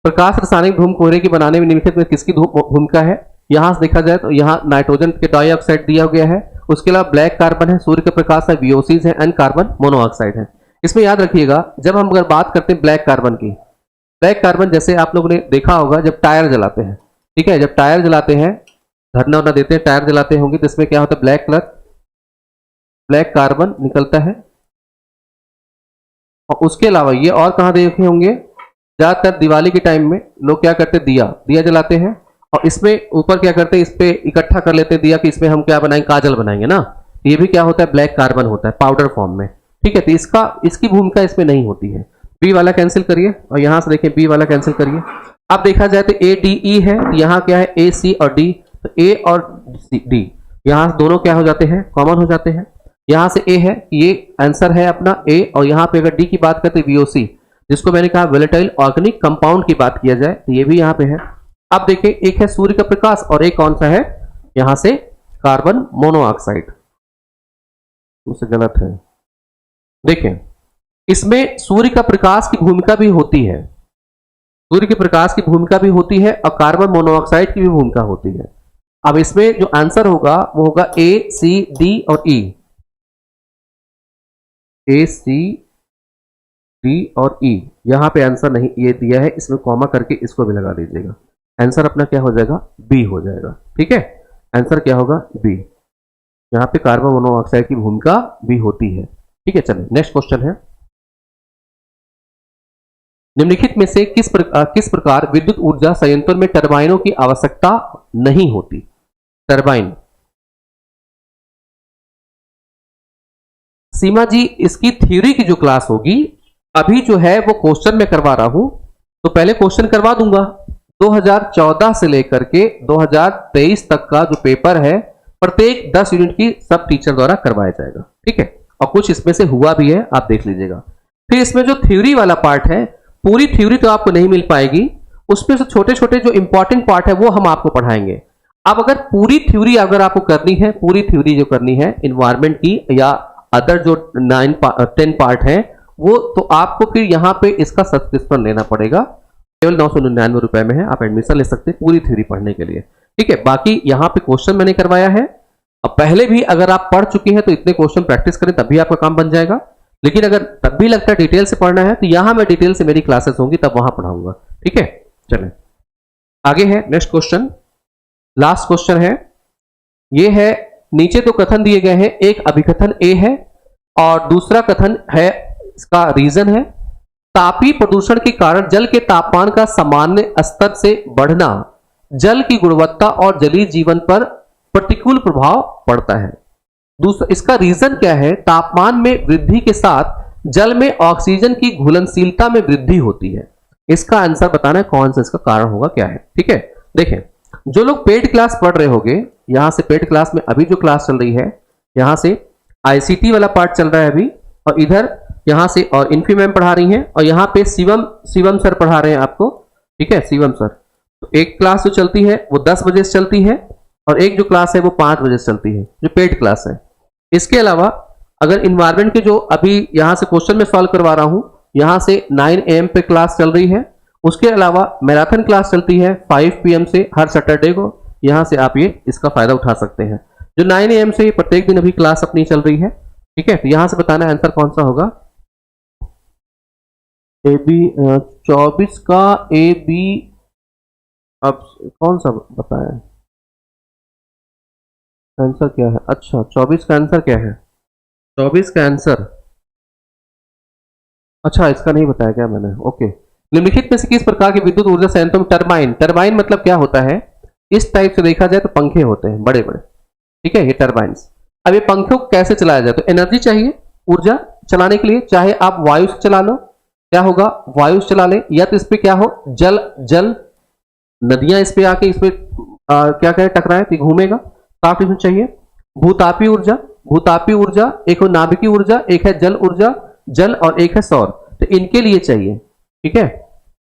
प्रकाश रासायनिक धूम कोहरे की बनाने में निम्नलिखित में किसकी भूमिका है? यहां से देखा जाए तो यहां नाइट्रोजन के डाइऑक्साइड दिया गया है, उसके अलावा ब्लैक कार्बन है, सूर्य के प्रकाश है, वीओसीज है, एंड कार्बन मोनोऑक्साइड है। इसमें याद रखिएगा, जब हम अगर बात करते हैं ब्लैक कार्बन की, ब्लैक कार्बन जैसे आप लोगों ने देखा होगा जब टायर जलाते हैं, ठीक है, जब टायर जलाते हैं, धरना वरना देते हैं, टायर जलाते होंगे तो इसमें क्या होता है, ब्लैक कलर, ब्लैक कार्बन निकलता है। और उसके अलावा ये और कहां देखे होंगे, ज्यादातर दिवाली के टाइम में लोग क्या करते हैं, दिया जलाते हैं, और इसमें ऊपर क्या करते हैं, इस पे इकट्ठा कर लेते हैं दिया कि इसमें हम क्या बनाएंगे, काजल बनाएंगे ना, ये भी क्या होता है, ब्लैक कार्बन होता है पाउडर फॉर्म में, ठीक है। तो इसकी भूमिका इसमें नहीं होती है। बी वाला कैंसिल करिए और यहां से देखें बी वाला कैंसिल करिए। अब देखा जाए तो ए डी ई है, तो यहाँ क्या है, ए सी और डी, तो ए और डी यहां से दोनों क्या हो जाते हैं, कॉमन हो जाते हैं। यहां से ए है, ये आंसर है अपना ए, और यहाँ पे अगर डी की बात करते हैं वीओसी, जिसको मैंने कहा वोलेटाइल ऑर्गेनिक कंपाउंड की बात किया जाए, तो ये भी यहाँ पे है। अब देखें, एक है सूर्य का प्रकाश और एक कौन सा है, यहां से कार्बन मोनोऑक्साइड, उसे गलत है। देखें, इसमें सूर्य का प्रकाश की भूमिका भी होती है, सूर्य के प्रकाश की भूमिका भी होती है और कार्बन मोनोऑक्साइड की भी भूमिका होती है। अब इसमें जो आंसर होगा वो होगा ए सी डी और ई, ए सी डी और ई। यहां पे आंसर नहीं ये दिया है, इसमें कॉमा करके इसको भी लगा दीजिएगा, आंसर अपना क्या हो जाएगा, बी हो जाएगा, ठीक है, आंसर क्या होगा, बी। यहां पे कार्बन मोनोऑक्साइड की भूमिका भी होती है, ठीक है। चलिए नेक्स्ट क्वेश्चन है, निम्नलिखित में से किस प्रकार विद्युत ऊर्जा संयंत्रों में टरबाइनों की आवश्यकता नहीं होती? टरबाइन, सीमा जी इसकी थ्योरी की जो क्लास होगी, अभी जो है वो क्वेश्चन में करवा रहा हूं, तो पहले क्वेश्चन करवा दूंगा। 2014 से लेकर के 2023 तक का जो पेपर है, प्रत्येक 10 यूनिट की सब टीचर द्वारा करवाया जाएगा, ठीक है, और कुछ इसमें से हुआ भी है, आप देख लीजिएगा। फिर इसमें जो थ्योरी वाला पार्ट है, पूरी थ्योरी तो आपको नहीं मिल पाएगी, उसमें से छोटे छोटे जो इंपॉर्टेंट पार्ट है वो हम आपको पढ़ाएंगे। अब अगर पूरी थ्योरी अगर आपको करनी है, पूरी थ्योरी जो करनी है इन्वायरमेंट की या अदर जो 10 पार्ट है, वो तो आपको फिर यहाँ पे इसका सब्सक्रिप्शन लेना पड़ेगा, केवल 999 रुपए में है, आप एडमिशन ले सकते हैं पूरी थ्योरी पढ़ने के लिए, ठीक है। बाकी यहाँ पे क्वेश्चन मैंने करवाया है, अब पहले भी अगर आप पढ़ चुके हैं तो इतने क्वेश्चन प्रैक्टिस करें तभी आपका काम बन जाएगा। लेकिन अगर तब भी लगता है डिटेल से पढ़ना है, तो यहां मैं डिटेल से मेरी क्लासेस होंगी तब वहां पढ़ाऊंगा, ठीक है। चलें आगे है नेक्स्ट क्वेश्चन, लास्ट क्वेश्चन है, ये है, नीचे तो कथन दिए गए हैं, एक अभिकथन ए है और दूसरा कथन है, इसका रीजन है, तापीय प्रदूषण के कारण जल के तापमान का सामान्य स्तर से बढ़ना जल की गुणवत्ता और जलीय जीवन पर प्रतिकूल प्रभाव पड़ता है। दूसरा, इसका रीजन क्या है, तापमान में वृद्धि के साथ जल में ऑक्सीजन की घुलनशीलता में वृद्धि होती है। इसका आंसर बताना है कौन सा इसका कारण होगा, क्या है, ठीक है। देखें, जो लोग पेड क्लास पढ़ रहे होंगे, यहां से पेड क्लास में अभी जो क्लास चल रही है, यहां से आईसीटी वाला पार्ट चल रहा है अभी, और इधर यहां से और इन्फी मैम पढ़ा रही हैं, और यहां पे शिवम सर पढ़ा रहे हैं आपको, ठीक है, शिवम सर। तो एक क्लास जो चलती है वो 10 बजे से चलती है, और एक जो क्लास है वो 5 बजे से चलती है, जो पेड क्लास है। इसके अलावा अगर इन्वायरमेंट के जो अभी यहां से क्वेश्चन में सॉल्व करवा रहा हूं, यहां से 9 AM पे क्लास चल रही है, उसके अलावा मैराथन क्लास चलती है 5 PM से हर सैटरडे को, यहां से आप ये इसका फायदा उठा सकते हैं। जो 9 AM से प्रत्येक दिन अभी क्लास अपनी चल रही है, ठीक है। तो यहां से बताना आंसर कौन सा होगा, ए बी 24 का ए बी, अब कौन सा बताया आंसर क्या है, अच्छा 24 का आंसर क्या है, 24 का आंसर, अच्छा इसका नहीं बताया क्या मैंने, ओके। निम्नलिखित में से किस प्रकार की विद्युत ऊर्जा संयंत्रों में टरबाइन, टरबाइन मतलब क्या होता है, इस टाइप से देखा जाए तो पंखे होते हैं बड़े बड़े, ठीक है, ये टरबाइन्स। अब ये पंखों को कैसे चलाया जाए, तो एनर्जी चाहिए ऊर्जा चलाने के लिए, चाहे आप वायु से चला लो, क्या होगा, वायु से चला ले, या तो इस पे क्या हो, जल नदियां इस पे आके इस पे क्या कहे टकराए तो घूमेगा, साफ इसमें चाहिए। भूतापीय ऊर्जा, भूतापीय ऊर्जा, एक हो नाभिकीय ऊर्जा, एक है जल ऊर्जा, जल और एक है सौर, तो इनके लिए चाहिए, ठीक है।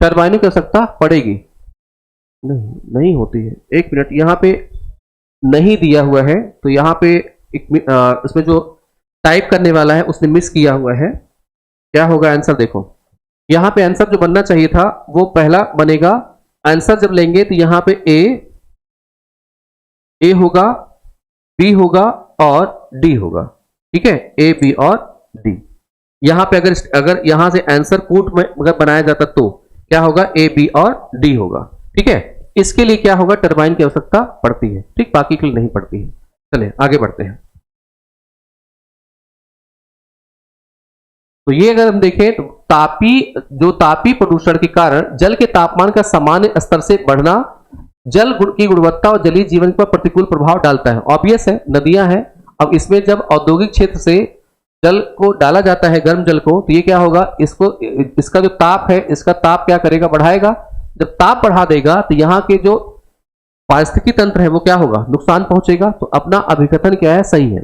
टरबाइन की आवश्यकता पड़ेगी, नहीं नहीं होती है। एक मिनट, यहां पे नहीं दिया हुआ है, तो यहां पे इसमें जो टाइप करने वाला है उसने मिस किया हुआ है। क्या होगा आंसर, देखो यहां पे आंसर जो बनना चाहिए था वो पहला बनेगा। आंसर जब लेंगे तो यहां पे ए होगा, बी होगा और डी होगा, ठीक है, ए बी और डी। यहां पे अगर अगर यहां से आंसर पुट में अगर बनाया जाता तो क्या होगा, ए बी और डी होगा, ठीक है। इसके लिए क्या होगा, टरबाइन की आवश्यकता पड़ती है, ठीक, बाकी के लिए नहीं पड़ती है। चलिए आगे बढ़ते हैं। तो ये अगर हम देखें तो तापी प्रदूषण के कारण जल के तापमान का सामान्य स्तर से बढ़ना जल की गुणवत्ता और जलीय जीवन पर प्रतिकूल प्रभाव डालता है। ऑब्वियस है, नदियां हैं, अब इसमें जब औद्योगिक क्षेत्र से जल को डाला जाता है, गर्म जल को, तो ये क्या होगा, इसका जो ताप है, इसका ताप क्या करेगा, बढ़ाएगा। जब ताप बढ़ा देगा तो यहाँ के जो पारिस्थितिकी तंत्र है वो क्या होगा, नुकसान पहुंचेगा। तो अपना अभिकथन क्या है, सही है।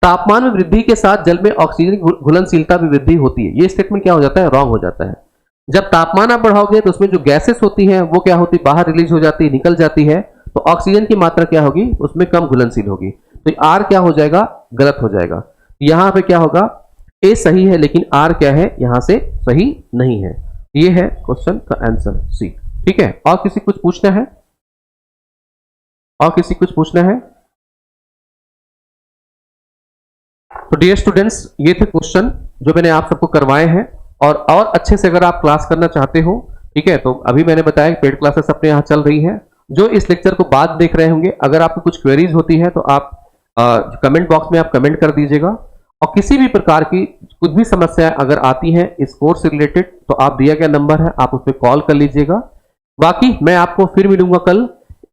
तापमान में वृद्धि के साथ जल में ऑक्सीजन की घुलनशीलता में वृद्धि होती है, ये स्टेटमेंट क्या हो जाता है, रॉन्ग हो जाता है। जब तापमान आप बढ़ाओगे तो उसमें जो गैसेस होती हैं वो क्या होती है, बाहर रिलीज हो जाती है, निकल जाती है, तो ऑक्सीजन की मात्रा क्या होगी, उसमें कम घुलनशील होगी, तो आर क्या हो जाएगा, गलत हो जाएगा। यहां पे क्या होगा, ए सही है लेकिन आर क्या है, यहां से सही नहीं है। ये है क्वेश्चन का आंसर, सी, ठीक है। और किसी कुछ पूछना है, और किसी कुछ पूछना है? तो डियर स्टूडेंट्स, ये थे क्वेश्चन जो मैंने आप सबको करवाए हैं। और अच्छे से अगर आप क्लास करना चाहते हो, ठीक है, तो अभी मैंने बताया कि पेड क्लासेस अपने यहाँ चल रही है। जो इस लेक्चर को बाद देख रहे होंगे, अगर आपको कुछ क्वेरीज होती है तो आप कमेंट बॉक्स में आप कमेंट कर दीजिएगा। और किसी भी प्रकार की कुछ भी समस्या अगर आती है इस कोर्स से रिलेटेड, तो आप दिया गया नंबर है, आप उस पर कॉल कर लीजिएगा। बाकी मैं आपको फिर मिलूंगा कल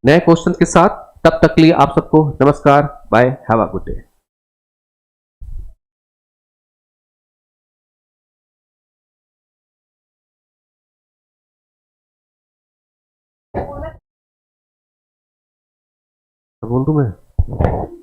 नए क्वेश्चन के साथ। तब तक के लिए आप सबको नमस्कार, bye, have a good day. बोल दूं मैं?